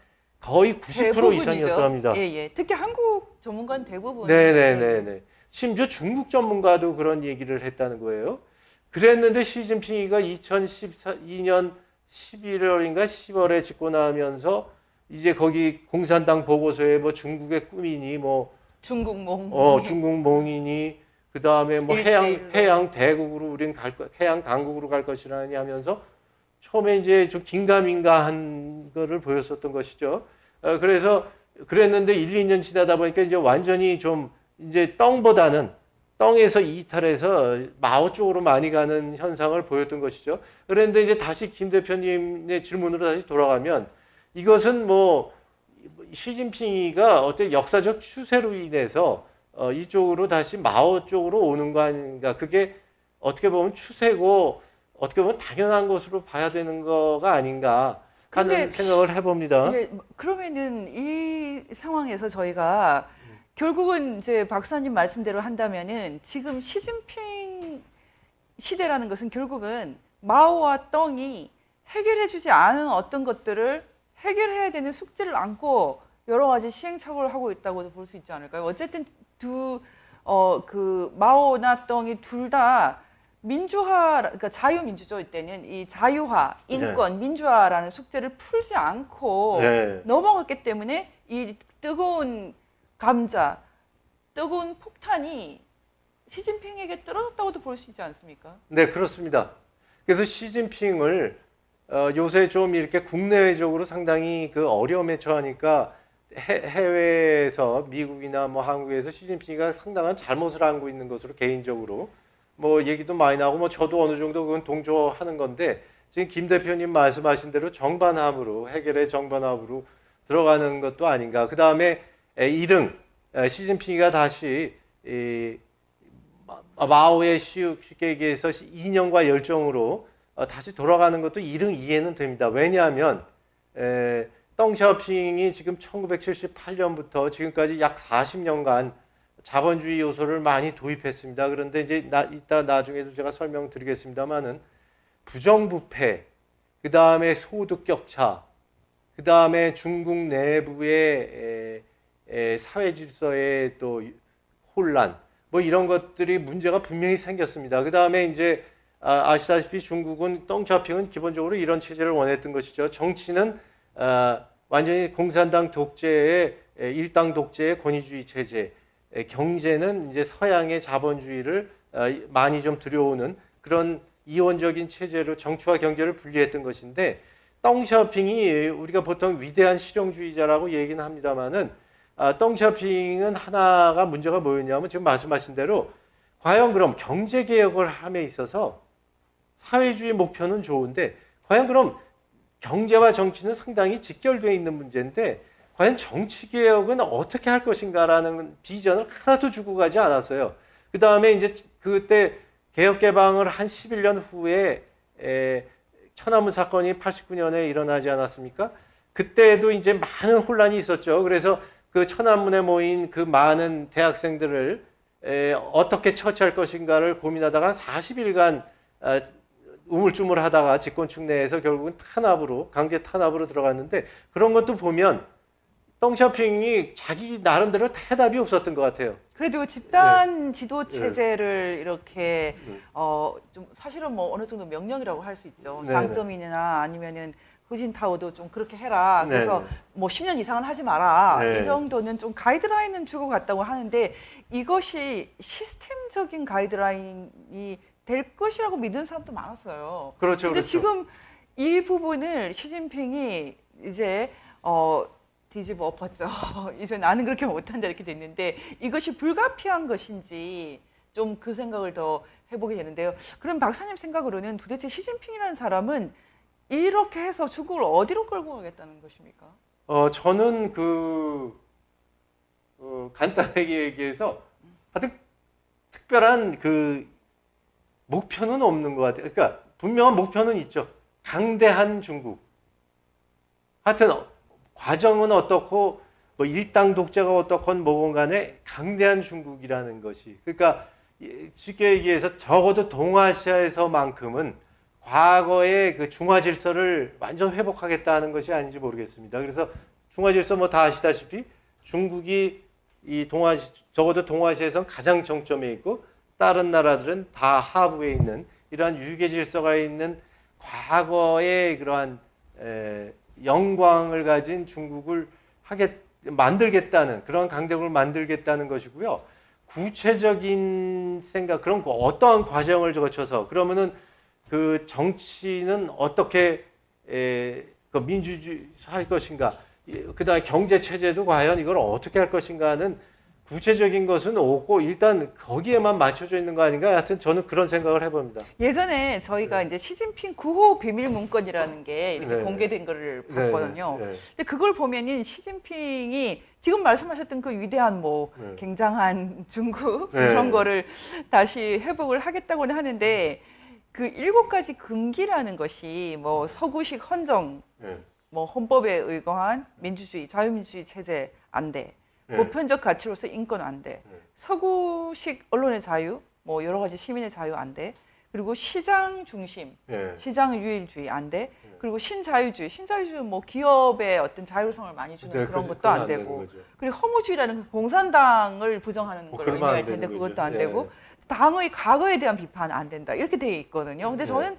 거의 90% 이상이었다고 합니다. 예. 특히 한국 전문가는 대부분. 네네네네. 심지어 중국 전문가도 그런 얘기를 했다는 거예요. 그랬는데 시진핑이가 2012년 11월인가 10월에 집권하면서 이제 거기 공산당 보고서에 뭐 중국의 꿈이니 뭐 중국몽이니 그 다음에 뭐 해양 대국으로 우린 해양 강국으로 갈 것이라니 하면서 처음에 이제 좀 긴가민가한 거를 보였었던 것이죠. 그래서 그랬는데 1, 2년 지나다 보니까 이제 완전히 좀 이제 덩에서 이탈해서 마오 쪽으로 많이 가는 현상을 보였던 것이죠. 그런데 이제 다시 김 대표님의 질문으로 다시 돌아가면 이것은 뭐 시진핑이가 어떤 역사적 추세로 인해서 이쪽으로 다시 마오 쪽으로 오는 거 아닌가. 그게 어떻게 보면 추세고 어떻게 보면 당연한 것으로 봐야 되는 거가 아닌가 하는 생각을 해봅니다. 예, 그러면은 이 상황에서 저희가 결국은 이제 박사님 말씀대로 한다면은 지금 시진핑 시대라는 것은 결국은 마오와 덩이 해결해주지 않은 어떤 것들을 해결해야 되는 숙제를 안고 여러 가지 시행착오를 하고 있다고도 볼 수 있지 않을까요? 어쨌든 그 마오나 덩이 둘 다 민주화, 그러니까 자유민주죠. 이때는 이 자유화, 인권, 민주화라는 숙제를 풀지 않고 넘어갔기 때문에 이 뜨거운 감자, 뜨거운 폭탄이 시진핑에게 떨어졌다고도 볼 수 있지 않습니까? 네, 그렇습니다. 그래서 시진핑을 요새 좀 이렇게 국내외적으로 상당히 그 어려움에 처하니까 해외에서 미국이나 뭐 한국에서 시진핑이가 상당한 잘못을 하고 있는 것으로 개인적으로 뭐 얘기도 많이 나오고 뭐 저도 어느 정도 그건 동조하는 건데 지금 김 대표님 말씀하신 대로 정반합으로 해결의 정반합으로 들어가는 것도 아닌가. 그 다음에 시진핑이가 다시 마오의 쉽게 얘기해서 이념과 열정으로 다시 돌아가는 것도 이해는 됩니다. 왜냐하면 덩샤오핑이 지금 1978년부터 지금까지 약 40년간 자본주의 요소를 많이 도입했습니다. 그런데 이제 이따 나중에도 제가 설명드리겠습니다만은 부정부패, 그 다음에 소득 격차, 그 다음에 중국 내부의 사회 질서의 또 혼란, 뭐 이런 것들이 문제가 분명히 생겼습니다. 그 다음에 이제 아시다시피 중국은 덩샤오핑은 기본적으로 이런 체제를 원했던 것이죠. 정치는 완전히 공산당 독재의 일당 독재의 권위주의 체제, 경제는 이제 서양의 자본주의를 많이 좀 들여오는 그런 이원적인 체제로 정치와 경제를 분리했던 것인데 덩샤오핑이 우리가 보통 위대한 실용주의자라고 얘기는 합니다만은 덩샤오핑은 하나가 문제가 뭐였냐면 지금 말씀하신 대로 과연 그럼 경제 개혁을 함에 있어서 사회주의 목표는 좋은데 과연 그럼 경제와 정치는 상당히 직결되어 있는 문제인데 과연 정치개혁은 어떻게 할 것인가라는 비전을 하나도 주고 가지 않았어요. 그 다음에 이제 그때 개혁개방을 한 11년 후에 천안문 사건이 89년에 일어나지 않았습니까? 그때도 이제 많은 혼란이 있었죠. 그래서 그 천안문에 모인 그 많은 대학생들을 어떻게 처치할 것인가를 고민하다가 한 40일간 우물쭈물하다가 집권층 내에서 결국은 강제 탄압으로 들어갔는데 그런 것도 보면 덩샤오핑이 자기 나름대로 해답이 없었던 것 같아요. 그래도 집단 지도 체제를 이렇게 좀 사실은 뭐 어느 정도 명령이라고 할 수 있죠. 장점이나 아니면은 후진타오도 좀 그렇게 해라. 그래서 네. 뭐 10년 이상은 하지 마라. 네. 이 정도는 좀 가이드라인은 주고 갔다고 하는데 이것이 시스템적인 가이드라인이 될 것이라고 믿는 사람도 많았어요. 그렇죠. 근데 그렇죠. 지금 이 부분을 시진핑이 이제 뒤집어 엎었죠. 이제 나는 그렇게 못한다 이렇게 됐는데 이것이 불가피한 것인지 좀 그 생각을 더 해보게 되는데요. 그럼 박사님 생각으로는 도대체 시진핑이라는 사람은 이렇게 해서 중국을 어디로 끌고 가겠다는 것입니까? 저는 간단하게 얘기해서 하여튼 특별한 그 목표는 없는 것 같아요. 그러니까 분명한 목표는 있죠. 강대한 중국. 하여튼 과정은 어떻고 뭐 일당 독재가 어떻건 뭐건 간에 강대한 중국이라는 것이. 그러니까 쉽게 얘기해서 적어도 동아시아에서만큼은 과거의 그 중화 질서를 완전 회복하겠다는 것이 아닌지 모르겠습니다. 그래서 중화 질서 뭐 다 아시다시피 중국이 적어도 동아시아에선 가장 정점에 있고 다른 나라들은 다 하부에 있는 이러한 유계 질서가 있는 과거의 그러한 영광을 가진 중국을 만들겠다는 그런 강대국을 만들겠다는 것이고요. 구체적인 생각 그런 어떠한 과정을 거쳐서 그러면은 그 정치는 어떻게 그 민주주의 할 것인가, 그다음에 경제 체제도 과연 이걸 어떻게 할 것인가는 구체적인 것은 없고 일단 거기에만 맞춰져 있는 거 아닌가? 하여튼 저는 그런 생각을 해봅니다. 예전에 저희가 이제 시진핑 9호 비밀 문건이라는 게 이렇게 네. 공개된 거를 봤거든요. 네. 근데 그걸 보면은 시진핑이 지금 말씀하셨던 그 위대한 뭐 네. 굉장한 중국 네. 그런 거를 다시 회복을 하겠다고는 하는데 그 7가지 금기라는 것이 뭐 서구식 헌정, 네. 뭐 헌법에 의거한 민주주의, 자유민주주의 체제 안 돼. 네. 보편적 가치로서 인권 안 돼. 네. 서구식 언론의 자유, 뭐 여러 가지 시민의 자유 안 돼. 그리고 시장 중심, 네. 시장 유일주의 안 돼. 그리고 신자유주의는 뭐 기업의 어떤 자율성을 많이 주는 네, 그런 것도 그건 안 안 되는 되고. 거죠. 그리고 허무주의라는 그 공산당을 부정하는 걸 그러면 의미할 안 되는 텐데 거죠. 그것도 안 네. 되고 당의 과거에 대한 비판 안 된다. 이렇게 돼 있거든요. 근데 네. 저는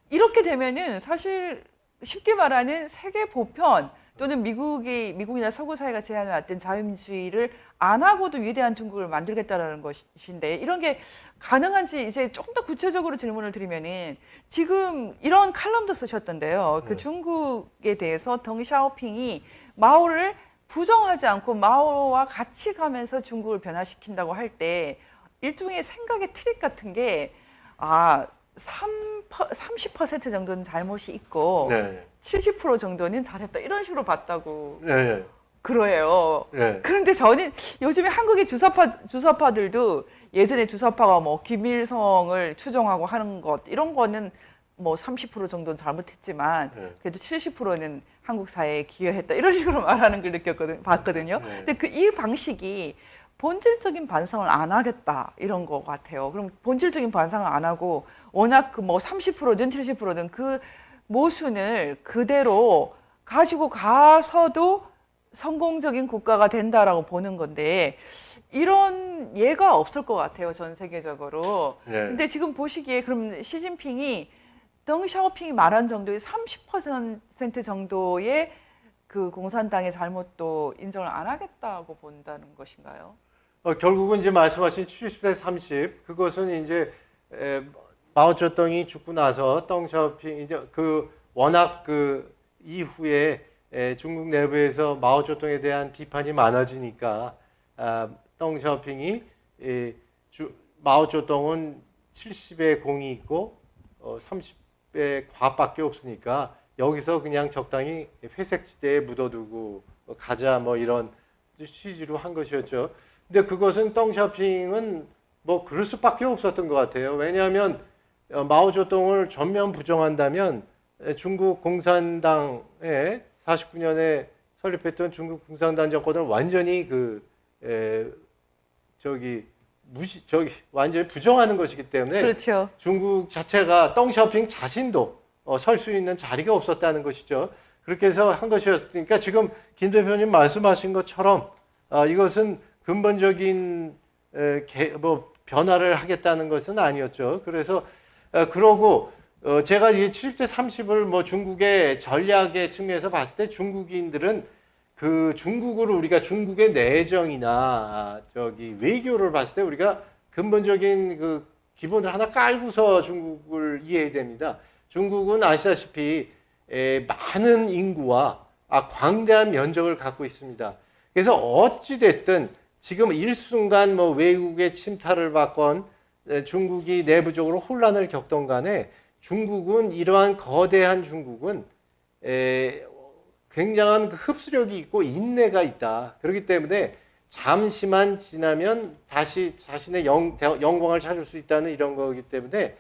이렇게 되면은 사실 쉽게 말하는 세계 보편 또는 미국이나 서구 사회가 제안해왔던 자유민주주의를 안 하고도 위대한 중국을 만들겠다라는 것인데 이런 게 가능한지 이제 조금 더 구체적으로 질문을 드리면은 지금 이런 칼럼도 쓰셨던데요. 그 중국에 대해서 덩샤오핑이 마오를 부정하지 않고 마오와 같이 가면서 중국을 변화시킨다고 할 때 일종의 생각의 트릭 같은 게 30% 정도는 잘못이 있고 네. 70% 정도는 잘했다 이런 식으로 봤다고 네. 그래요. 네. 그런데 저는 요즘에 한국의 주사파들도 예전에 주사파가 뭐 김일성을 추종하고 하는 것 이런 거는 뭐 30% 정도는 잘못했지만 네. 그래도 70%는 한국 사회에 기여했다 이런 식으로 말하는 걸 봤거든요. 네. 근데 이 방식이 본질적인 반성을 안 하겠다 이런 것 같아요. 그럼 본질적인 반성을 안 하고 워낙 그 뭐 30%든 70%든 그 모순을 그대로 가지고 가서도 성공적인 국가가 된다라고 보는 건데 이런 예가 없을 것 같아요. 전 세계적으로. 네. 근데 지금 보시기에 그럼 시진핑이 덩샤오핑이 말한 정도의 30% 정도의 그 공산당의 잘못도 인정을 안 하겠다고 본다는 것인가요? 결국은 이제 말씀하신 70대 30 그것은 이제 마오쩌둥이 죽고 나서 덩샤오핑 이제 그 워낙 그 이후에 중국 내부에서 마오쩌둥에 대한 비판이 많아지니까 덩샤오핑이 마오쩌둥은 70의 공이 있고 30의 과밖에 없으니까 여기서 그냥 적당히 회색지대에 묻어두고 가자 뭐 이런 취지로 한 것이었죠. 근데 그것은 덩샤오핑은 뭐 그럴 수밖에 없었던 것 같아요. 왜냐하면 마오쩌둥을 전면 부정한다면 중국 공산당의 49년에 설립했던 중국 공산당 정권을 완전히 완전히 부정하는 것이기 때문에 그렇죠. 중국 자체가 덩샤오핑 자신도 설 수 있는 자리가 없었다는 것이죠. 그렇게 해서 한 것이었으니까 지금 김 대표님 말씀하신 것처럼 이것은 근본적인 변화를 하겠다는 것은 아니었죠. 그래서 그러고 제가 이제 70대 30을 뭐 중국의 전략의 측면에서 봤을 때 중국인들은 그 중국으로 우리가 중국의 내정이나 저기 외교를 봤을 때 우리가 근본적인 그 기본을 하나 깔고서 중국을 이해해야 됩니다. 중국은 아시다시피 많은 인구와 광대한 면적을 갖고 있습니다. 그래서 어찌 됐든 지금 일순간 뭐 외국의 침탈을 받건 중국이 내부적으로 혼란을 겪던 간에 중국은 이러한 거대한 중국은 굉장한 그 흡수력이 있고 인내가 있다. 그렇기 때문에 잠시만 지나면 다시 자신의 영광을 찾을 수 있다는 이런 거기 때문에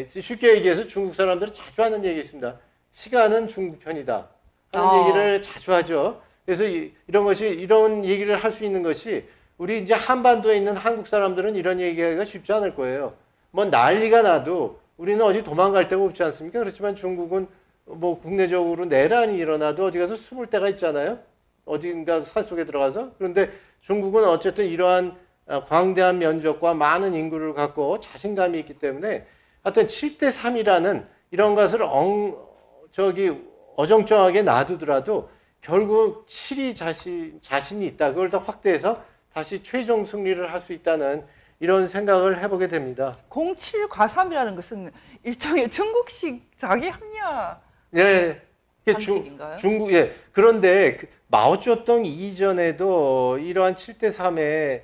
쉽게 얘기해서 중국 사람들은 자주 하는 얘기 있습니다. 시간은 중국 편이다 하는 얘기를 자주 하죠. 그래서 이런 얘기를 할 수 있는 것이 우리 이제 한반도에 있는 한국 사람들은 이런 얘기하기가 쉽지 않을 거예요. 뭐 난리가 나도 우리는 어디 도망갈 데가 없지 않습니까? 그렇지만 중국은 뭐 국내적으로 내란이 일어나도 어디 가서 숨을 데가 있잖아요. 어딘가 산속에 들어가서. 그런데 중국은 어쨌든 이러한 광대한 면적과 많은 인구를 갖고 자신감이 있기 때문에 하여튼 7대 3이라는 이런 것을 어정쩡하게 놔두더라도 결국 7이 자신이 있다. 그걸 더 확대해서 다시 최종 승리를 할 수 있다는 이런 생각을 해보게 됩니다. 07과삼이라는 것은 일종의 중국식 자기 합리화 예, 방식인가요? 중국 예. 그런데 마오쩌둥 이전에도 이러한 7대 3의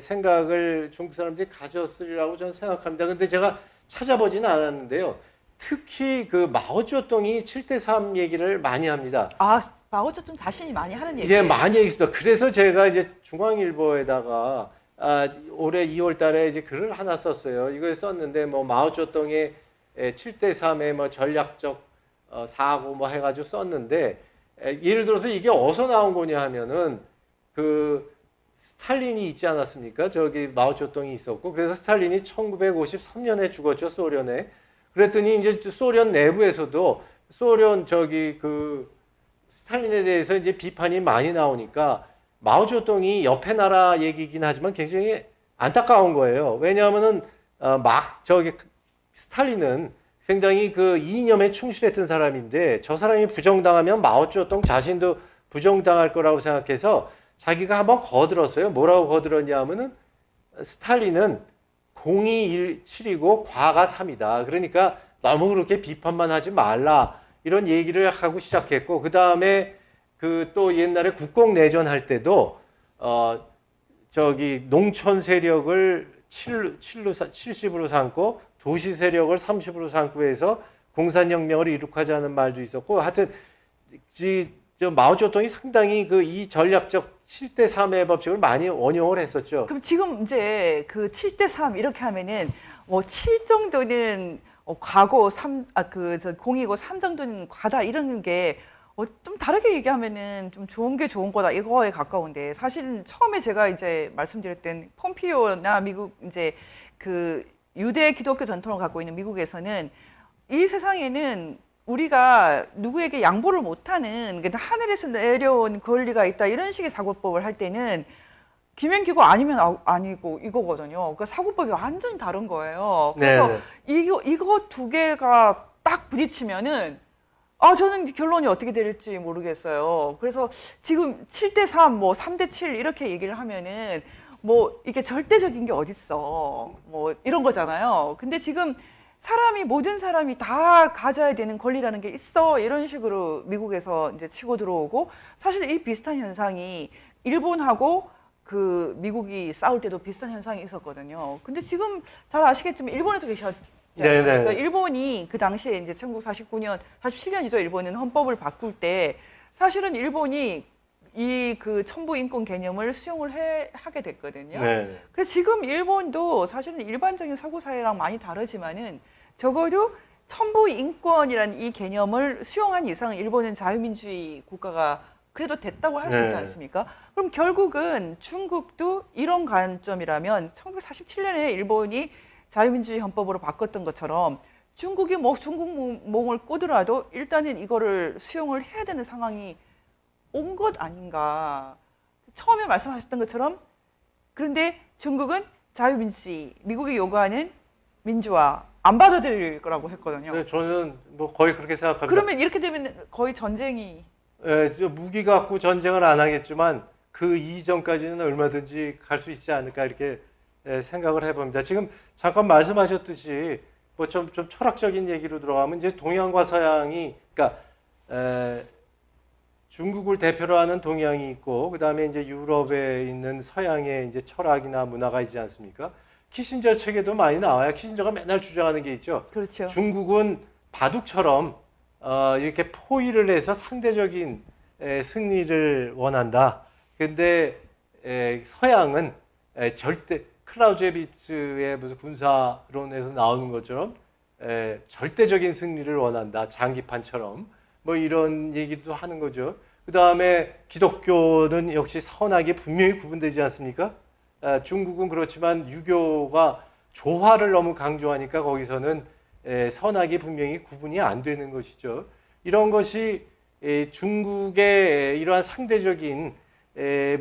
생각을 중국 사람들이 가졌으리라고 저는 생각합니다. 근데 제가 찾아보지는 않았는데요. 특히 그 마오쩌둥이 7대 3 얘기를 많이 합니다. 마오쩌둥 자신이 많이 하는 얘기예요. 예, 많이 얘기했습니다. 그래서 제가 이제 중앙일보에다가 올해 2월 달에 이제 글을 하나 썼어요. 이걸 썼는데 뭐 마오쩌둥의 7대 3의 뭐 전략적 사고 뭐 해가지고 썼는데 예를 들어서 이게 어디서 나온 거냐 하면은 그 스탈린이 있지 않았습니까? 저기 마오쩌둥이 있었고 그래서 스탈린이 1953년에 죽었죠, 소련에. 그랬더니 이제 소련 내부에서도 소련 스탈린에 대해서 이제 비판이 많이 나오니까 마오쩌둥이 옆에 나라 얘기긴 하지만 굉장히 안타까운 거예요. 왜냐하면은 스탈린은 굉장히 그 이념에 충실했던 사람인데 저 사람이 부정당하면 마오쩌둥 자신도 부정당할 거라고 생각해서 자기가 한번 거들었어요. 뭐라고 거들었냐 하면은 스탈린은 공이 7이고 과가 3이다. 그러니까 너무 그렇게 비판만 하지 말라. 이런 얘기를 하고 시작했고 그 또 옛날에 국공내전 할 때도 농촌 세력을 70으로 삼고 도시 세력을 30으로 삼고 해서 공산혁명을 이룩하자는 말도 있었고 하여튼 마오쩌둥이 상당히 이 전략적 7대 3의 법칙을 많이 원용을 했었죠. 그럼 지금 이제 그 7대 3 이렇게 하면은 뭐 7 정도는 과고 0이고 3 정도는 과다 이런 게 좀 다르게 얘기하면은 좀 좋은 게 좋은 거다 이거에 가까운데 사실 처음에 제가 이제 말씀드렸던 폼피오나 미국 이제 그 유대 기독교 전통을 갖고 있는 미국에서는 이 세상에는 우리가 누구에게 양보를 못하는 하늘에서 내려온 권리가 있다 이런 식의 사고법을 할 때는 김연기고 아니면 아니고 이거거든요. 그러니까 사고법이 완전히 다른 거예요. 그래서 이거 두 개가 딱 부딪히면은 저는 결론이 어떻게 될지 모르겠어요. 그래서 지금 7대 3, 뭐 3대 7 이렇게 얘기를 하면은 뭐 이게 절대적인 게 어딨어. 뭐 이런 거잖아요. 근데 지금 모든 사람이 다 가져야 되는 권리라는 게 있어. 이런 식으로 미국에서 이제 치고 들어오고 사실 이 비슷한 현상이 일본하고 그 미국이 싸울 때도 비슷한 현상이 있었거든요. 근데 지금 잘 아시겠지만 일본에도 계셨지 않습니까? 그러니까 일본이 그 당시에 이제 1949년, 47년이죠. 일본은 헌법을 바꿀 때 사실은 일본이 이 그 첨부 인권 개념을 수용을 하게 됐거든요. 네. 그래서 지금 일본도 사실은 일반적인 서구 사회랑 많이 다르지만은 적어도 첨부 인권이라는 이 개념을 수용한 이상 일본은 자유민주주의 국가가 그래도 됐다고 할 수 있지 않습니까? 그럼 결국은 중국도 이런 관점이라면 1947년에 일본이 자유민주주의 헌법으로 바꿨던 것처럼 중국이 뭐 중국 몽을 꼬더라도 일단은 이거를 수용을 해야 되는 상황이 온 것 아닌가. 처음에 말씀하셨던 것처럼 그런데 중국은 자유민주주의, 미국이 요구하는 민주화 안 받아들일 거라고 했거든요. 네, 저는 뭐 거의 그렇게 생각합니다. 그러면 이렇게 되면 거의 전쟁이 예, 무기 갖고 전쟁을 안 하겠지만 그 이전까지는 얼마든지 갈 수 있지 않을까 이렇게 생각을 해봅니다. 지금 잠깐 말씀하셨듯이 뭐 좀 철학적인 얘기로 들어가면 이제 동양과 서양이 그러니까 중국을 대표로 하는 동양이 있고 그다음에 이제 유럽에 있는 서양의 이제 철학이나 문화가 있지 않습니까? 키신저 책에도 많이 나와요. 키신저가 맨날 주장하는 게 있죠. 그렇죠. 중국은 바둑처럼 이렇게 포위를 해서 상대적인 승리를 원한다. 근데 서양은 절대 클라우제비츠의 무슨 군사론에서 나오는 것처럼 절대적인 승리를 원한다. 장기판처럼 뭐 이런 얘기도 하는 거죠. 그 다음에 기독교는 역시 선악이 분명히 구분되지 않습니까? 중국은 그렇지만 유교가 조화를 너무 강조하니까 거기서는 선악이 분명히 구분이 안 되는 것이죠. 이런 것이 중국의 이러한 상대적인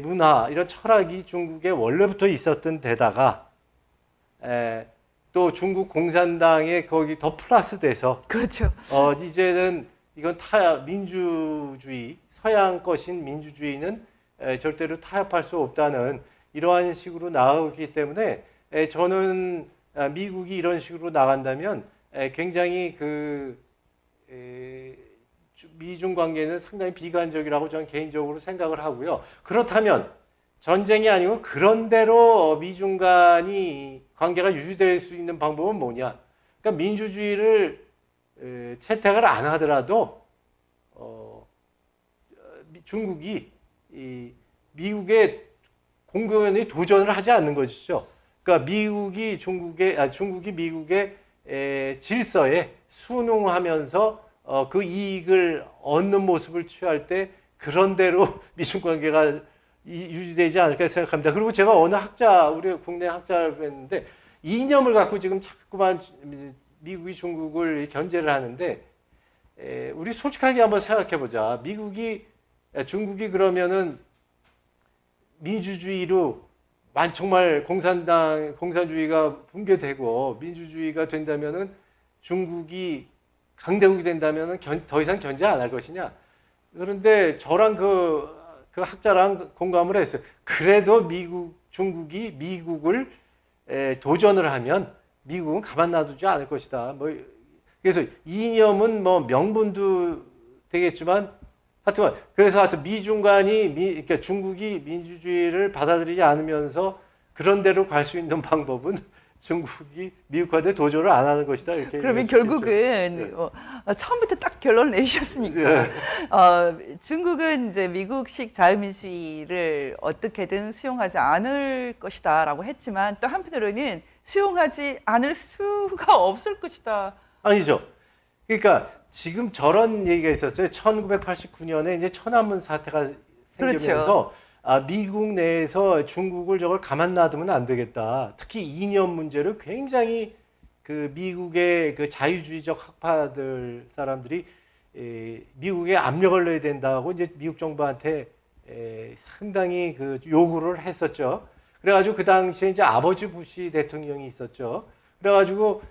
문화, 이런 철학이 중국에 원래부터 있었던 데다가 또 중국 공산당에 거기 더 플러스돼서 그렇죠. 이제는 이건 민주주의, 서양 것인 민주주의는 절대로 타협할 수 없다는 이러한 식으로 나가기 때문에 저는 미국이 이런 식으로 나간다면 굉장히 미중 관계는 상당히 비관적이라고 저는 개인적으로 생각을 하고요. 그렇다면 전쟁이 아니고 그런대로 미중 간이 관계가 유지될 수 있는 방법은 뭐냐? 그러니까 민주주의를 채택을 안 하더라도 중국이 미국의 공공연히 도전을 하지 않는 것이죠. 그러니까 중국이 미국의 질서에 순응하면서 그 이익을 얻는 모습을 취할 때 그런대로 미중 관계가 유지되지 않을까 생각합니다. 그리고 제가 우리 국내 학자를 뵀는데 이념을 갖고 지금 자꾸만 미국이 중국을 견제를 하는데 우리 솔직하게 한번 생각해 보자. 중국이 그러면은 민주주의로 정말 공산주의가 붕괴되고 민주주의가 된다면은 중국이 강대국이 된다면은 더 이상 견제 안 할 것이냐? 그런데 저랑 그 학자랑 공감을 했어요. 그래도 중국이 미국을 도전을 하면 미국은 가만 놔두지 않을 것이다. 그래서 이념은 명분도 되겠지만 하여튼 미중 간이 그러니까 중국이 민주주의를 받아들이지 않으면서 그런 대로 갈 수 있는 방법은 중국이 미국한테 도전을 안 하는 것이다. 이렇게 그러면 결국은 처음부터 딱 결론을 내주셨으니까 중국은 이제 미국식 자유민주주의를 어떻게든 수용하지 않을 것이다라고 했지만 또 한편으로는 수용하지 않을 수가 없을 것이다. 아니죠. 그러니까 지금 저런 얘기가 있었어요. 1989년에 이제 천안문 사태가 생기면서 그렇죠. 미국 내에서 중국을 저걸 가만 놔두면 안 되겠다. 특히 이념 문제를 굉장히 미국의 자유주의적 학파들 사람들이 미국에 압력을 넣어야 된다고 이제 미국 정부한테 상당히 요구를 했었죠. 그래가지고 그 당시에 이제 아버지 부시 대통령이 있었죠. 그래가지고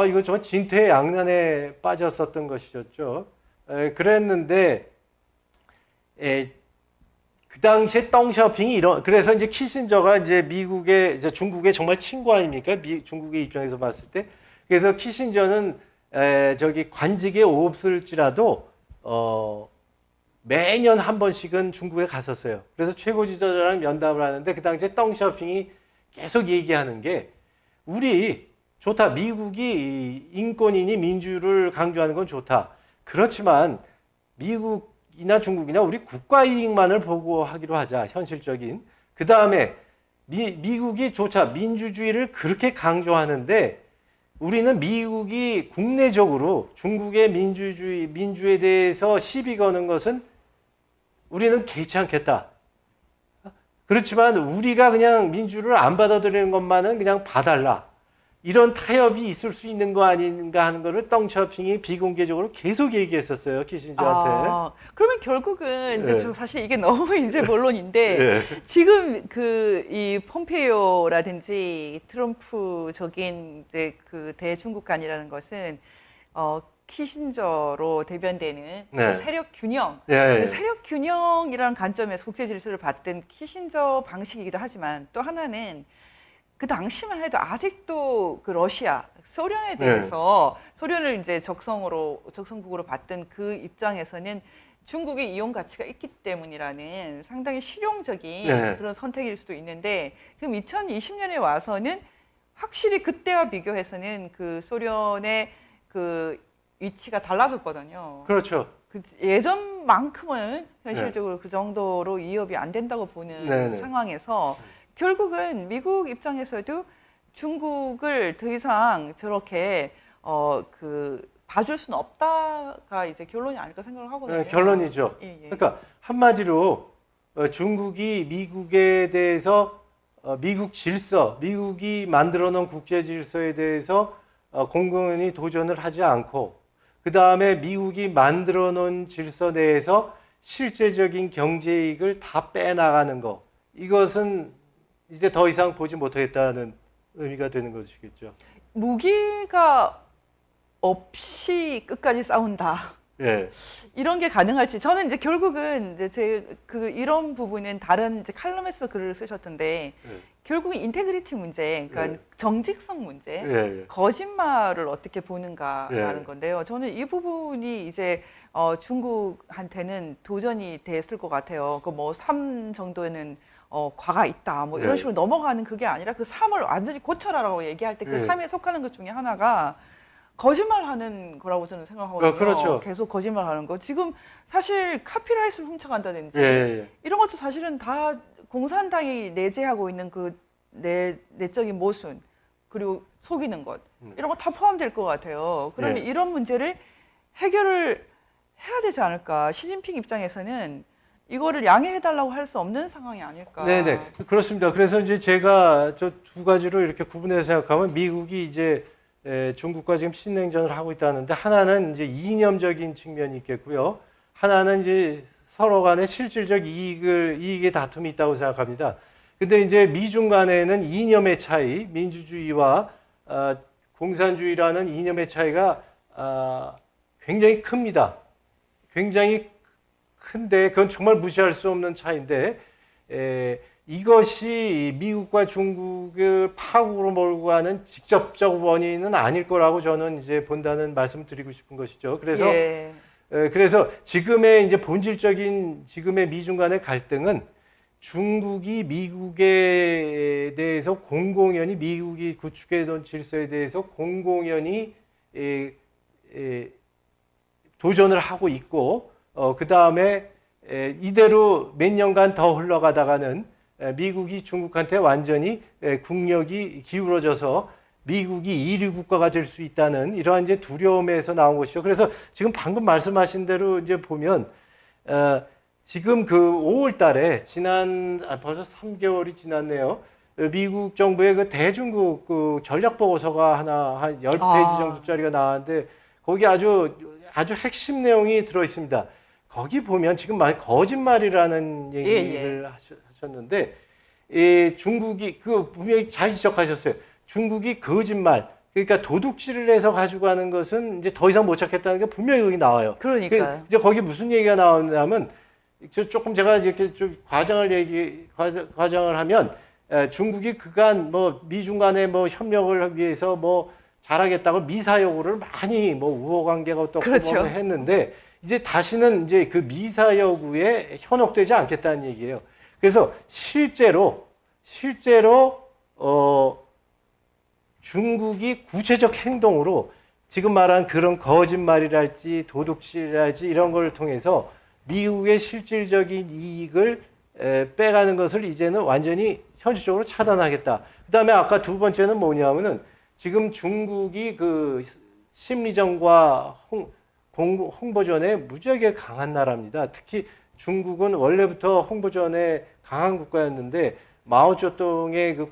이거 정말 진퇴양난에 빠졌었던 것이었죠. 그랬는데 그 당시에 덩샤오핑이 그래서 이제 키신저가 이제 중국의 정말 친구 아닙니까? 중국의 입장에서 봤을 때. 그래서 키신저는 관직에 없을지라도 매년 한 번씩은 중국에 갔었어요. 그래서 최고 지도자랑 면담을 하는데 그 당시에 덩샤오핑이 계속 얘기하는 게 좋다. 미국이 인권이니 민주를 강조하는 건 좋다. 그렇지만 미국이나 중국이나 우리 국가 이익만을 보고 하기로 하자. 현실적인. 그 다음에 미국이 민주주의를 그렇게 강조하는데 우리는 미국이 국내적으로 중국의 민주에 대해서 시비 거는 것은 우리는 개의치 않겠다. 그렇지만 우리가 그냥 민주를 안 받아들이는 것만은 그냥 봐달라. 이런 타협이 있을 수 있는 거 아닌가 하는 거를 덩샤오핑이 비공개적으로 계속 얘기했었어요, 키신저한테. 그러면 결국은 이제 예. 저 사실 이게 너무 이제 본론인데 예. 지금 그 이 폼페이오라든지 트럼프적인 이제 그 대중국간이라는 것은 키신저로 대변되는 그 네. 세력 균형, 예. 그 세력 균형이라는 관점에서 국제 질서를 봤던 키신저 방식이기도 하지만 또 하나는 그 당시만 해도 아직도 그 러시아, 소련에 대해서 소련을 이제 적성국으로 봤던 그 입장에서는 중국의 이용 가치가 있기 때문이라는 상당히 실용적인 네. 그런 선택일 수도 있는데 지금 2020년에 와서는 확실히 그때와 비교해서는 그 소련의 그 위치가 달라졌거든요. 그렇죠. 그 예전만큼은 현실적으로 그 정도로 이협이 안 된다고 보는 네네. 상황에서 결국은 미국 입장에서도 중국을 더 이상 저렇게 그 봐줄 수는 없다가 이제 결론이 아닐까 생각을 하거든요. 네, 결론이죠. 예, 예. 그러니까 한마디로 중국이 미국에 대해서 미국 질서, 미국이 만들어 놓은 국제 질서에 대해서 공공연히 도전을 하지 않고 그 다음에 미국이 만들어 놓은 질서 내에서 실제적인 경제 이익을 다 빼나가는 거, 이것은 이제 더 이상 보지 못하겠다는 의미가 되는 것이겠죠. 무기가 없이 끝까지 싸운다. 예. 이런 게 가능할지 저는 이제 결국은 이제 제 그 이런 부분은 다른 이제 칼럼에서 글을 쓰셨던데 예. 결국은 인테그리티 문제, 그러니까 예. 정직성 문제, 예. 거짓말을 어떻게 보는가라는 예. 건데요. 저는 이 부분이 이제 중국한테는 도전이 됐을 것 같아요. 그 뭐 3 정도는 과가 있다, 뭐 이런 예. 식으로 넘어가는 그게 아니라 그 3을 완전히 고쳐라라고 얘기할 때 그 예. 3에 속하는 것 중에 하나가 거짓말하는 거라고 저는 생각하거든요. 그렇죠. 계속 거짓말하는 거. 지금 사실 카피라이트를 훔쳐간다든지 예. 이런 것도 사실은 다 공산당이 내재하고 있는 그 내적인 모순 그리고 속이는 것 이런 거 다 포함될 것 같아요. 그러면 예. 이런 문제를 해결을 해야 되지 않을까? 시진핑 입장에서는 이거를 양해해달라고 할 수 없는 상황이 아닐까? 네네, 그렇습니다. 그래서 이제 제가 저 두 가지로 이렇게 구분해서 생각하면 미국이 이제 중국과 지금 신냉전을 하고 있다는데 하나는 이제 이념적인 측면이 있겠고요. 하나는 이제 서로 간의 실질적 이익의 다툼이 있다고 생각합니다. 근데 이제 미중 간에는 이념의 차이, 민주주의와 공산주의라는 이념의 차이가 굉장히 큽니다. 굉장히 큰데 그건 정말 무시할 수 없는 차이인데 이것이 미국과 중국을 파국으로 몰고 가는 직접적 원인은 아닐 거라고 저는 이제 본다는 말씀을 드리고 싶은 것이죠. 그래서 예. 그래서 지금의 이제 본질적인 지금의 미중 간의 갈등은 중국이 미국에 대해서 공공연히 미국이 구축해 놓은 질서에 대해서 공공연히 도전을 하고 있고 그 다음에 이대로 몇 년간 더 흘러가다가는 미국이 중국한테 완전히 국력이 기울어져서 미국이 1위 국가가 될 수 있다는 이러한 이제 두려움에서 나온 것이죠. 그래서 지금 방금 말씀하신 대로 이제 보면 지금 그 5월 달에 벌써 3개월이 지났네요. 미국 정부의 그 대중국 그 전략 보고서가 하나 한 10페이지 정도짜리가 나왔는데 거기 아주 핵심 내용이 들어 있습니다. 거기 보면 지금 거짓말이라는 얘기를 하셨는데 중국이 그 분명히 잘 지적하셨어요. 중국이 거짓말, 그러니까 도둑질을 해서 가지고 가는 것은 이제 더 이상 못 찾겠다는 게 분명히 여기 나와요. 그러니까요. 이제 거기 무슨 얘기가 나오냐면 조금 제가 이렇게 좀 과장을 하면 중국이 그간 뭐 미중 간의 뭐 협력을 위해서 뭐 잘하겠다고 미사 여구를 많이 뭐 우호 관계가 또 그렇죠. 했는데 이제 다시는 이제 그 미사 여구에 현혹되지 않겠다는 얘기예요. 그래서 실제로 중국이 구체적 행동으로 지금 말한 그런 거짓말이랄지 도둑질이랄지 이런 걸 통해서 미국의 실질적인 이익을 빼가는 것을 이제는 완전히 현실적으로 차단하겠다. 그다음에 아까 두 번째는 뭐냐면은 지금 중국이 그 심리전과 홍보전에 무지하게 강한 나라입니다. 특히 중국은 원래부터 홍보전에 강한 국가였는데 마오쩌둥의 그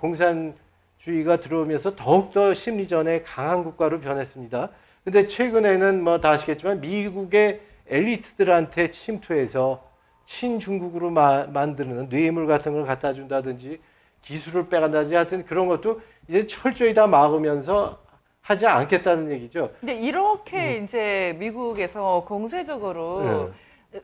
주의가 들어오면서 더욱더 심리전에 강한 국가로 변했습니다. 근데 최근에는 뭐 다 아시겠지만 미국의 엘리트들한테 침투해서 친중국으로 만드는 뇌물 같은 걸 갖다 준다든지 기술을 빼간다든지 하여튼 그런 것도 이제 철저히 다 막으면서 하지 않겠다는 얘기죠. 근데 이렇게 이제 미국에서 공세적으로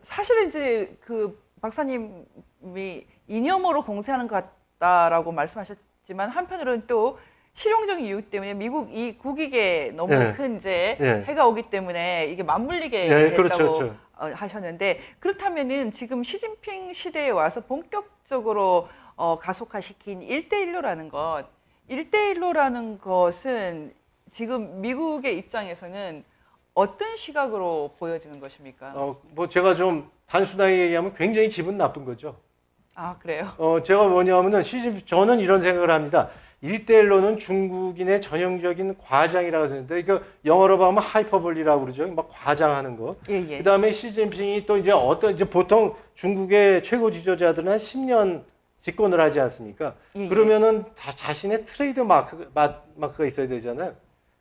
사실은 이제 그 박사님이 이념으로 공세하는 것 같다라고 말씀하셨지만 한편으로는 또 실용적인 이유 때문에 미국 이 국익에 너무 큰 이제 해가 오기 때문에 이게 맞물리게 됐다고 그렇죠. 하셨는데 그렇다면은 지금 시진핑 시대에 와서 본격적으로 가속화시킨 1대1로라는 것, 1대1로라는 것은 지금 미국의 입장에서는 어떤 시각으로 보여지는 것입니까? 뭐 제가 좀 단순하게 얘기하면 굉장히 기분 나쁜 거죠. 아, 그래요? 제가 뭐냐면은 저는 이런 생각을 합니다. 1대1로는 중국인의 전형적인 과장이라고 하는데 이거 영어로 보면 하이퍼볼리라고 그러죠. 막 과장하는 거. 그다음에 시진핑이 또 이제 이제 보통 중국의 최고 지도자들은 한 10년 집권을 하지 않습니까? 그러면은 자신의 트레이드 마크가 있어야 되잖아요.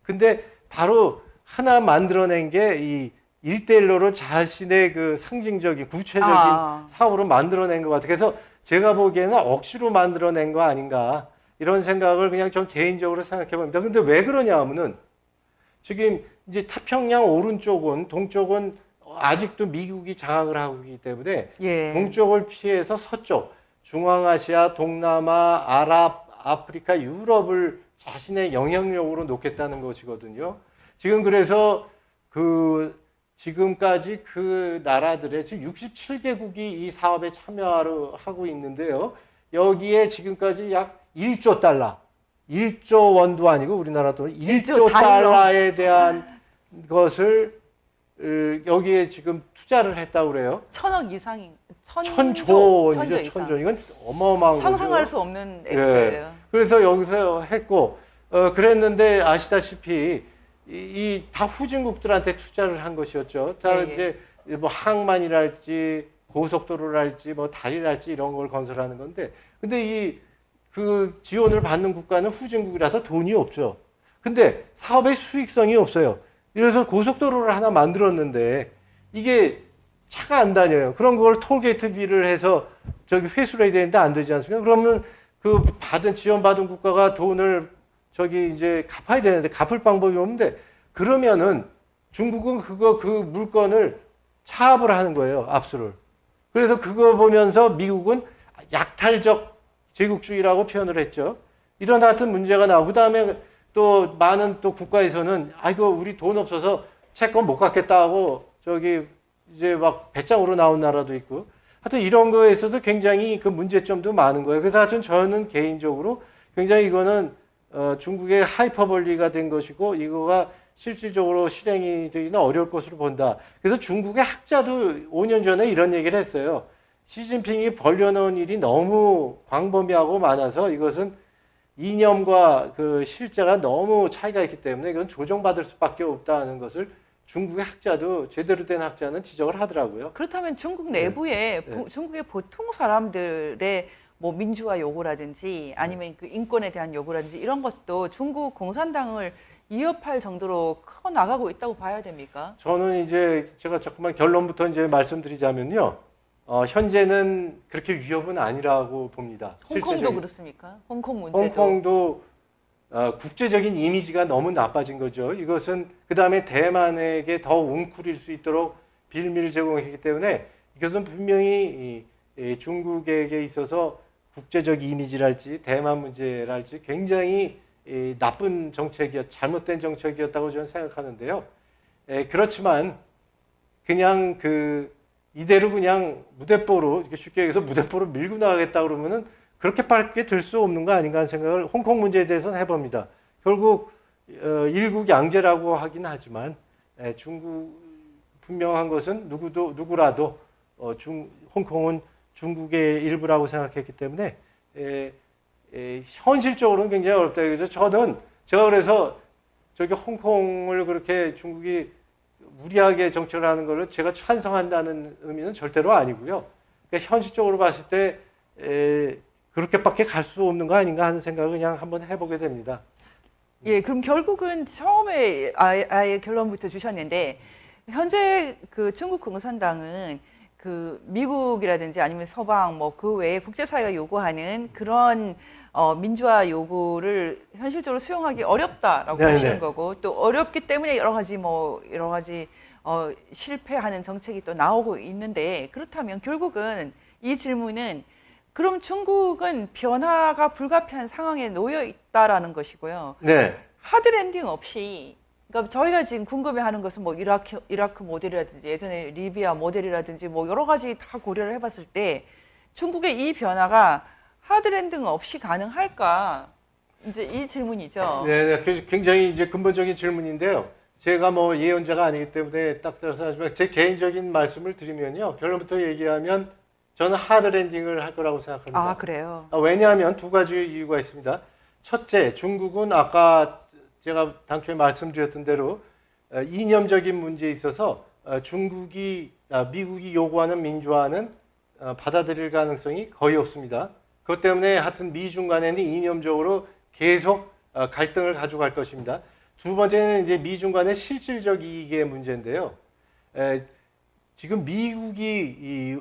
근데 바로 하나 만들어낸 게 이 1대1로로 자신의 그 상징적인 구체적인 사업으로 만들어낸 것 같아요. 그래서 제가 보기에는 억지로 만들어낸 거 아닌가 이런 생각을 그냥 좀 개인적으로 생각해 봅니다. 근데 왜 그러냐 하면은 지금 이제 태평양 오른쪽은 동쪽은 아직도 미국이 장악을 하고 있기 때문에 동쪽을 피해서 서쪽 중앙아시아, 동남아, 아프리카, 유럽을 자신의 영향력으로 놓겠다는 것이거든요. 지금 그래서 지금까지 그 나라들의 지금 67개국이 이 사업에 참여하고 있는데요. 여기에 지금까지 약 1조 달러, 1조 원도 아니고 우리나라 돈 1조 달러에 대한 것을 여기에 지금 투자를 했다고 그래요. 1,000억 이상인, 1,000조 원이죠. 1,000조. 이건 어마어마한 상상할 거죠. 수 없는 액수예요. 그래서 여기서 했고 그랬는데 아시다시피 이 다 후진국들한테 투자를 한 것이었죠. 다 이제 뭐 항만이랄지 고속도로랄지 뭐 다리랄지 이런 걸 건설하는 건데, 근데 그 지원을 받는 국가는 후진국이라서 돈이 없죠. 근데 사업의 수익성이 없어요. 이래서 고속도로를 하나 만들었는데 이게 차가 안 다녀요. 그런 걸 톨게이트비를 해서 저기 회수를 해야 되는데 안 되지 않습니까? 그러면 그 지원받은 국가가 돈을 저기 이제 갚아야 되는데 갚을 방법이 없는데, 그러면은 중국은 그 물건을 차압을 하는 거예요. 압수를. 그래서 그거 보면서 미국은 약탈적 제국주의라고 표현을 했죠. 이런 하여튼 문제가 나오고, 그다음에 또 많은 또 국가에서는 이거 우리 돈 없어서 채권 못 갚겠다 하고 저기 이제 막 배짱으로 나온 나라도 있고, 하여튼 이런 거에 있어서 굉장히 그 문제점도 많은 거예요. 그래서 하여튼 저는 개인적으로 굉장히 이거는 중국의 하이퍼볼리가 된 것이고 이거가 실질적으로 실행이 되기는 어려울 것으로 본다. 그래서 중국의 학자도 5년 전에 이런 얘기를 했어요. 시진핑이 벌려놓은 일이 너무 광범위하고 많아서 이것은 이념과 그 실제가 너무 차이가 있기 때문에 이건 조정받을 수밖에 없다는 것을 중국의 학자도, 제대로 된 학자는 지적을 하더라고요. 그렇다면 중국 내부에 중국의 보통 사람들의 뭐 민주화 요구라든지 아니면 그 인권에 대한 요구라든지 이런 것도 중국 공산당을 위협할 정도로 커 나가고 있다고 봐야 됩니까? 저는 이제 제가 조금만 결론부터 이제 말씀드리자면요. 현재는 그렇게 위협은 아니라고 봅니다. 홍콩도 그렇습니까? 홍콩 문제도. 홍콩도 국제적인 이미지가 너무 나빠진 거죠. 이것은 그다음에 대만에게 더 웅크릴 수 있도록 빌미를 제공했기 때문에 이것은 분명히 중국에게 있어서 국제적 이미지랄지 대만 문제랄지 굉장히 나쁜 잘못된 정책이었다고 저는 생각하는데요. 그렇지만 그냥 이대로 그냥 무대뽀로, 쉽게 얘기해서 무대뽀로 밀고 나가겠다 그러면은 그렇게 빨리 될 수 없는 거 아닌가 하는 생각을 홍콩 문제에 대해서는 해봅니다. 결국 일국양제라고 하긴 하지만 분명한 것은 누구라도 홍콩은 중국의 일부라고 생각했기 때문에 현실적으로는 굉장히 어렵다. 그래서 제가 저기 홍콩을 그렇게 중국이 무리하게 정책을 하는 것을 제가 찬성한다는 의미는 절대로 아니고요. 그러니까 현실적으로 봤을 때 그렇게밖에 갈 수 없는 거 아닌가 하는 생각을 그냥 한번 해보게 됩니다. 예, 그럼 결국은 처음에 아예 결론부터 주셨는데 현재 그 중국共産党은 그 미국이라든지 아니면 서방 뭐 그 외에 국제사회가 요구하는 그런 민주화 요구를 현실적으로 수용하기 어렵다라고 네네. 보시는 거고 또 어렵기 때문에 여러 가지 실패하는 정책이 또 나오고 있는데 그렇다면 결국은 이 질문은 그럼 중국은 변화가 불가피한 상황에 놓여 있다라는 것이고요. 네. 하드 랜딩 없이 그러니까 저희가 지금 궁금해하는 것은 뭐 이라크 모델이라든지 예전에 리비아 모델이라든지 뭐 여러 가지 다 고려를 해봤을 때 중국의 이 변화가 하드 랜딩 없이 가능할까? 이제 이 질문이죠. 네, 굉장히 이제 근본적인 질문인데요. 제가 뭐 예언자가 아니기 때문에 딱 들어서 하지만 제 개인적인 말씀을 드리면요. 결론부터 얘기하면 저는 하드 랜딩을 할 거라고 생각합니다. 아, 그래요? 왜냐하면 두 가지 이유가 있습니다. 첫째, 중국은 아까 제가 당초에 말씀드렸던 대로 이념적인 문제에 있어서 미국이 요구하는 민주화는 받아들일 가능성이 거의 없습니다. 그것 때문에 하여튼 미중 간에는 이념적으로 계속 갈등을 가져갈 것입니다. 두 번째는 이제 미중 간의 실질적 이익의 문제인데요. 지금 미국이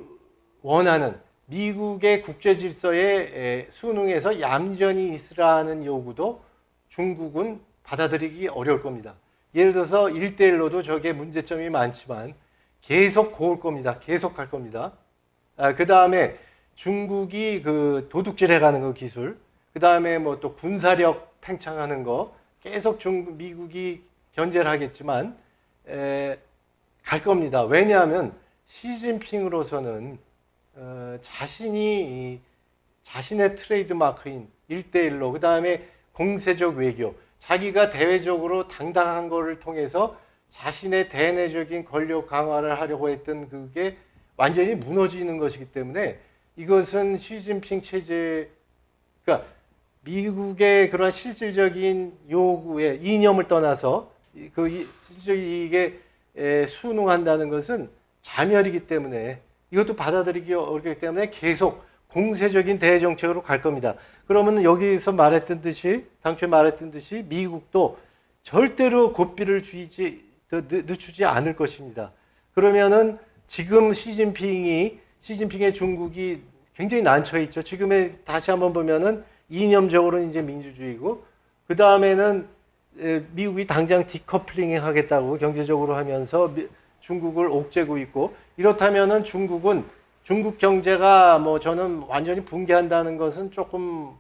원하는 미국의 국제 질서에 순응해서 얌전히 있으라는 요구도 중국은 받아들이기 어려울 겁니다. 예를 들어서 1대1로도 저게 문제점이 많지만 계속 고올 겁니다. 계속 갈 겁니다. 그 다음에 중국이 그 도둑질 해가는 거 기술, 그 다음에 뭐 또 군사력 팽창하는 거 계속 미국이 견제를 하겠지만 갈 겁니다. 왜냐하면 시진핑으로서는 자신의 트레이드 마크인 1대1로 그 다음에 공세적 외교, 자기가 대외적으로 당당한 거를 통해서 자신의 대내적인 권력 강화를 하려고 했던 그게 완전히 무너지는 것이기 때문에 이것은 시진핑 체제, 그러니까 미국의 그런 실질적인 요구에 이념을 떠나서 그 실질적인 이익에 순응한다는 것은 자멸이기 때문에 이것도 받아들이기 어렵기 때문에 계속 공세적인 대정책으로 갈 겁니다. 그러면 여기서 당초에 말했던 듯이 미국도 절대로 고삐를 늦추지 않을 것입니다. 그러면은 지금 시진핑의 중국이 굉장히 난처해 있죠. 지금의 다시 한번 보면은 이념적으로는 이제 민주주의고 그 다음에는 미국이 당장 디커플링 하겠다고 경제적으로 하면서 중국을 옥죄고 있고 이렇다면은 중국 경제가 뭐 저는 완전히 붕괴한다는 것은 조금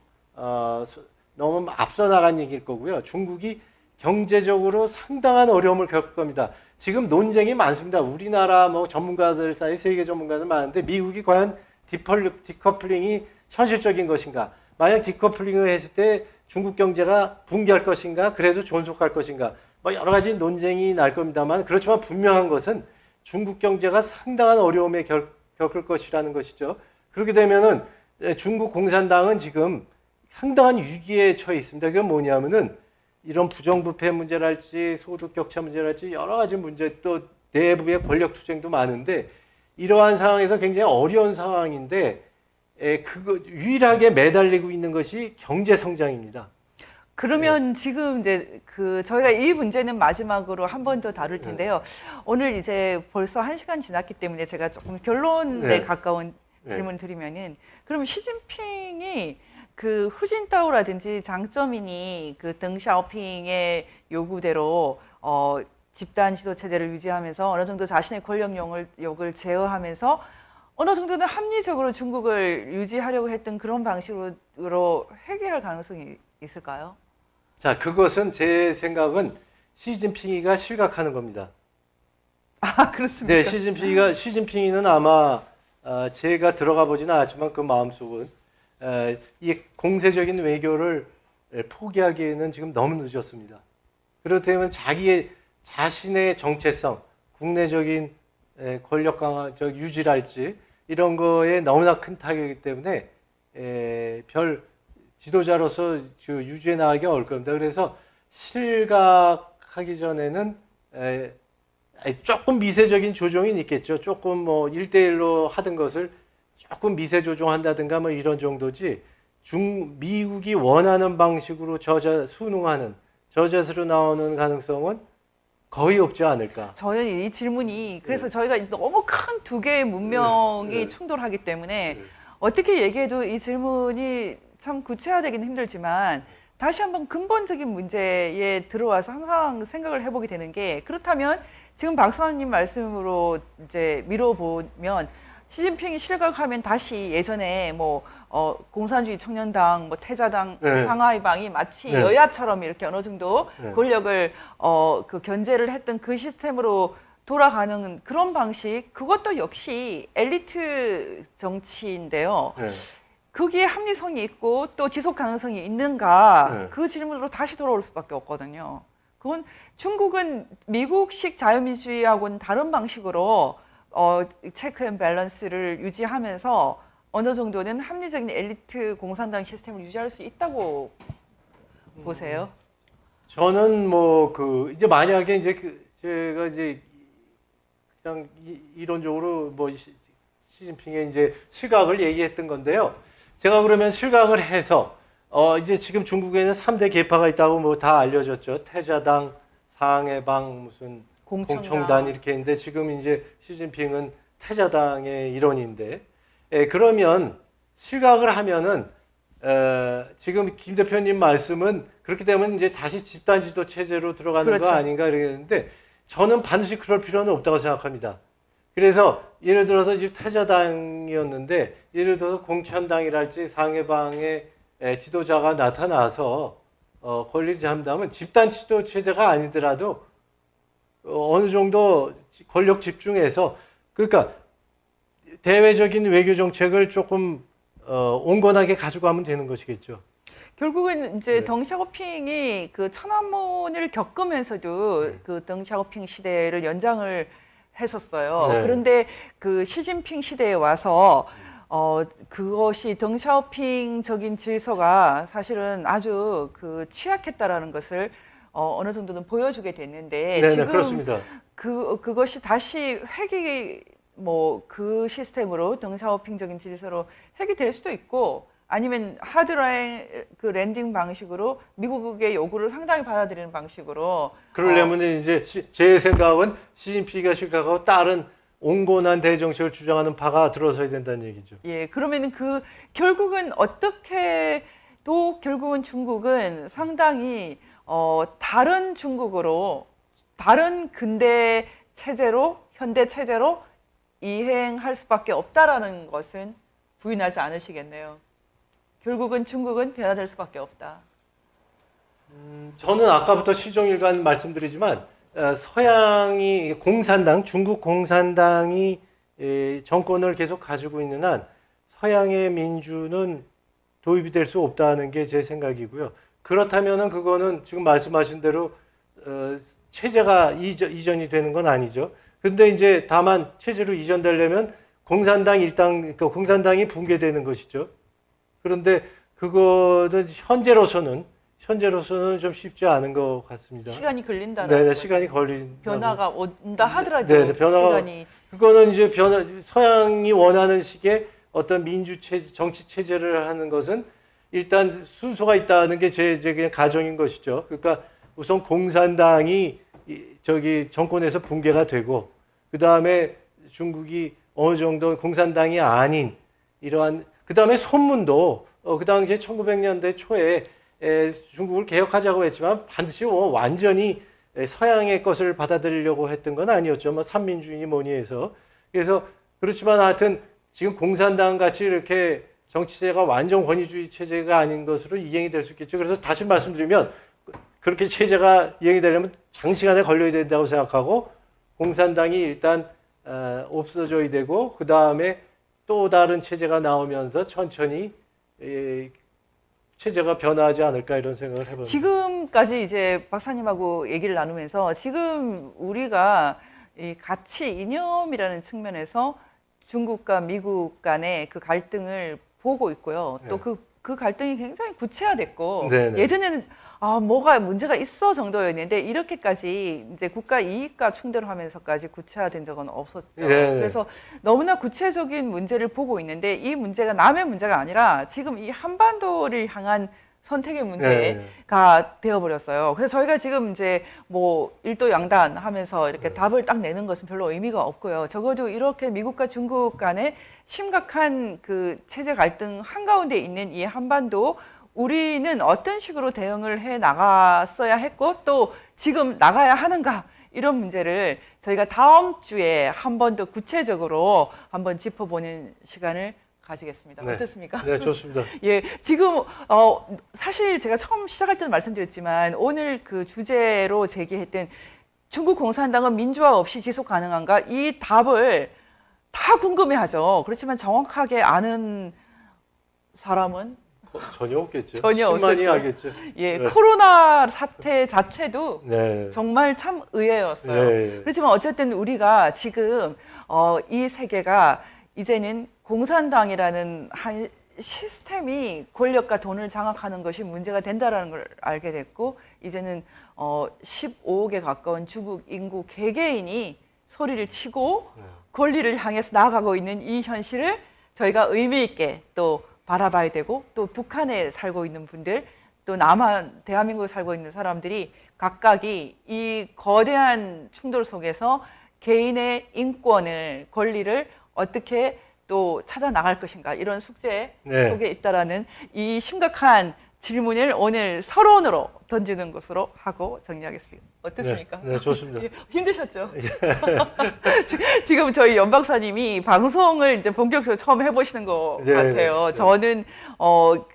너무 앞서 나간 얘기일 거고요. 중국이 경제적으로 상당한 어려움을 겪을 겁니다. 지금 논쟁이 많습니다. 우리나라 뭐 전문가들 사이 세계 전문가들 많은데 미국이 과연 디커플링이 현실적인 것인가? 만약 디커플링을 했을 때 중국 경제가 붕괴할 것인가? 그래도 존속할 것인가? 뭐 여러 가지 논쟁이 날 겁니다만 그렇지만 분명한 것은 중국 경제가 상당한 어려움에 겪을 것이라는 것이죠. 그렇게 되면은 중국 공산당은 지금 상당한 위기에 처해 있습니다. 그게 뭐냐면은 이런 부정부패 문제랄지 소득 격차 문제랄지 여러 가지 문제 또 내부의 권력 투쟁도 많은데 이러한 상황에서 굉장히 어려운 상황인데 유일하게 매달리고 있는 것이 경제 성장입니다. 그러면 지금 이제 저희가 이 문제는 마지막으로 한 번 더 다룰 텐데요. 오늘 이제 벌써 1시간 지났기 때문에 제가 조금 결론에 가까운 질문 드리면은 그럼 시진핑이 그 후진타오라든지 장쩌민이 그 덩샤오핑의 요구대로 집단 지도 체제를 유지하면서 어느 정도 자신의 권력력을 제어하면서 어느 정도는 합리적으로 중국을 유지하려고 했던 그런 방식으로 회귀할 가능성이 있을까요? 자, 그것은 제 생각은 시진핑이가 실각하는 겁니다. 아, 그렇습니까? 네, 시진핑이는 아마 제가 들어가 보지는 않았지만 그 마음속은 이 공세적인 외교를 포기하기에는 지금 너무 늦었습니다. 그렇다면 자신의 정체성, 국내적인 권력 강화, 유지랄지 이런 거에 너무나 큰 타격이기 때문에 별 지도자로서 유지해 나가기 어려울 겁니다. 그래서 실각하기 전에는 조금 미세적인 조정이 있겠죠. 조금 뭐 1대1로 하던 것을 조금 미세 조정한다든가 뭐 이런 정도지 미국이 원하는 방식으로 순응하는 저자세로 나오는 가능성은 거의 없지 않을까. 저는 이 질문이 그래서 저희가 너무 큰 두 개의 문명이 충돌하기 때문에 어떻게 얘기해도 이 질문이 참 구체화되기는 힘들지만 다시 한번 근본적인 문제에 들어와서 항상 생각을 해보게 되는 게 그렇다면 지금 박사님 말씀으로 이제 미뤄보면 시진핑이 실각하면 다시 예전에 뭐 공산주의 청년당, 뭐 태자당, 네. 상하이방이 마치 네. 여야처럼 이렇게 어느 정도 네. 권력을 그 견제를 했던 그 시스템으로 돌아가는 그런 방식, 그것도 역시 엘리트 정치인데요. 네. 거기에 합리성이 있고 또 지속 가능성이 있는가 네. 그 질문으로 다시 돌아올 수밖에 없거든요. 그건 중국은 미국식 자유민주주의하고는 다른 방식으로 체크 앤 밸런스를 유지하면서 어느 정도는 합리적인 엘리트 공산당 시스템을 유지할 수 있다고 보세요. 저는 뭐 이제 만약에 이제 제가 이제 그냥 이론적으로 뭐 시진핑의 이제 시각을 얘기했던 건데요. 제가 그러면 시각을 해서 이제 지금 중국에는 3대 계파가 있다고 뭐 다 알려졌죠. 태자당, 상해방, 무슨 공청단 이렇게 있는데 지금 이제 시진핑은 태자당의 일원인데 그러면 시각을 하면은 지금 김 대표님 말씀은 그렇게 되면 이제 다시 집단 지도 체제로 들어가는 그렇죠. 거 아닌가 이러는데 저는 반드시 그럴 필요는 없다고 생각합니다. 그래서 예를 들어서 지금 태자당이었는데 예를 들어서 공천당이랄지 상해방의 지도자가 나타나서 권리를 잡는다면 집단 지도 체제가 아니더라도 어느 정도 권력 집중해서 그러니까 대외적인 외교 정책을 조금 온건하게 가져가면 되는 것이겠죠. 결국은 이제 네. 덩샤오핑이 그 천안문을 겪으면서도 그 덩샤오핑 시대를 연장을 했었어요. 네. 그런데 그 시진핑 시대에 와서 그것이 덩샤오핑적인 질서가 사실은 아주 그 취약했다라는 것을 어느 정도는 보여주게 됐는데 네, 지금 그렇습니다. 그것이 다시 회귀 뭐 그 시스템으로 덩샤오핑적인 질서로 회귀될 수도 있고 아니면 그 랜딩 방식으로 미국의 요구를 상당히 받아들이는 방식으로 그러려면 이제 제 생각은 시진핑이가 시각하고 다른 온건한 대정책을 주장하는 파가 들어서야 된다는 얘기죠. 예, 그러면은 결국은 어떻게도 결국은 중국은 상당히 다른 중국으로 다른 근대 체제로 현대 체제로 이행할 수밖에 없다라는 것은 부인하지 않으시겠네요. 결국은 중국은 변화될 수밖에 없다. 저는 아까부터 시종일관 말씀드리지만 서양이 중국 공산당이 정권을 계속 가지고 있는 한 서양의 민주는 도입이 될 수 없다는 게 제 생각이고요. 그렇다면은 그거는 지금 말씀하신 대로 체제가 이전이 되는 건 아니죠. 근데 이제 다만 체제로 이전되려면 공산당이 붕괴되는 것이죠. 그런데 그거는 현재로서는 좀 쉽지 않은 것 같습니다. 시간이 걸린다는 네, 시간이 걸린 변화가 온다 하더라도 네, 시간이 그거는 이제 서양이 원하는 식의 어떤 정치 체제를 하는 것은 일단 순서가 있다는 게 제 그냥 가정인 것이죠. 그러니까 우선 공산당이 정권에서 붕괴가 되고 그 다음에 중국이 어느 정도 공산당이 아닌 이러한 그 다음에 손문도 그 당시에 1900년대 초에 중국을 개혁하자고 했지만 반드시 완전히 서양의 것을 받아들이려고 했던 건 아니었죠. 뭐 삼민주의니 뭐니 해서. 그래서 그렇지만 하여튼 지금 공산당 같이 이렇게 정치체제가 완전 권위주의 체제가 아닌 것으로 이행이 될 수 있겠죠. 그래서 다시 말씀드리면 그렇게 체제가 이행이 되려면 장시간에 걸려야 된다고 생각하고 공산당이 일단 없어져야 되고 그 다음에 또 다른 체제가 나오면서 천천히 체제가 변화하지 않을까 이런 생각을 해봅니다. 지금까지 이제 박사님하고 얘기를 나누면서 지금 우리가 이 가치 이념이라는 측면에서 중국과 미국 간의 그 갈등을 보고 있고요. 또 그 그 갈등이 굉장히 구체화됐고 네네. 예전에는 뭐가 문제가 있어 정도였는데 이렇게까지 이제 국가 이익과 충돌하면서까지 구체화된 적은 없었죠. 네네. 그래서 너무나 구체적인 문제를 보고 있는데 이 문제가 남의 문제가 아니라 지금 이 한반도를 향한 선택의 문제가 되어버렸어요. 그래서 저희가 지금 이제 뭐 일도 양단 하면서 이렇게 답을 딱 내는 것은 별로 의미가 없고요. 적어도 이렇게 미국과 중국 간의 심각한 그 체제 갈등 한가운데 있는 이 한반도 우리는 어떤 식으로 대응을 해 나갔어야 했고 또 지금 나가야 하는가 이런 문제를 저희가 다음 주에 한 번 더 구체적으로 한번 짚어보는 시간을 가지겠습니다. 네. 어떻습니까? 네, 좋습니다. 예, 지금 사실 제가 처음 시작할 때는 말씀드렸지만 오늘 그 주제로 제기했던 중국 공산당은 민주화 없이 지속 가능한가? 이 답을 다 궁금해하죠. 그렇지만 정확하게 아는 사람은 전혀 없겠죠. 전혀 없을 많이 거예요. 알겠죠. 예, 네. 코로나 사태 자체도 네. 정말 참 의외였어요. 네. 그렇지만 어쨌든 우리가 지금 이 세계가 이제는 공산당이라는 한 시스템이 권력과 돈을 장악하는 것이 문제가 된다는 걸 알게 됐고 이제는 15억에 가까운 중국 인구 개개인이 소리를 치고 권리를 향해서 나아가고 있는 이 현실을 저희가 의미 있게 또 바라봐야 되고 또 북한에 살고 있는 분들 또 남한 대한민국에 살고 있는 사람들이 각각이 이 거대한 충돌 속에서 개인의 인권을 권리를 어떻게 또 찾아 나갈 것인가 이런 숙제 네. 속에 있다라는 이 심각한 질문을 오늘 서론으로 던지는 것으로 하고 정리하겠습니다. 어떻습니까? 네, 좋습니다. 예, 힘드셨죠? 지금 저희 연 박사님이 방송을 이제 본격적으로 처음 해보시는 것 네, 같아요. 네. 저는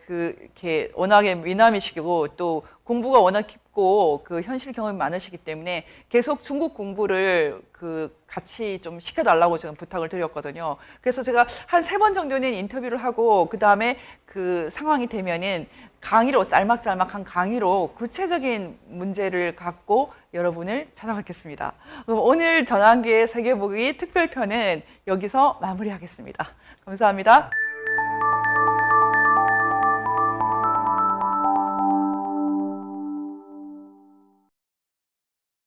이렇게 워낙에 미남이시고 또 공부가 워낙 깊고 그 현실 경험이 많으시기 때문에 계속 중국 공부를 그 같이 좀 시켜달라고 제가 부탁을 드렸거든요. 그래서 제가 한 3번 정도는 인터뷰를 하고 그 다음에 그 상황이 되면은 강의로 짤막짤막한 강의로 구체적인 문제를 갖고 여러분을 찾아뵙겠습니다. 그럼 오늘 전환기의 세계보기 특별편은 여기서 마무리하겠습니다. 감사합니다.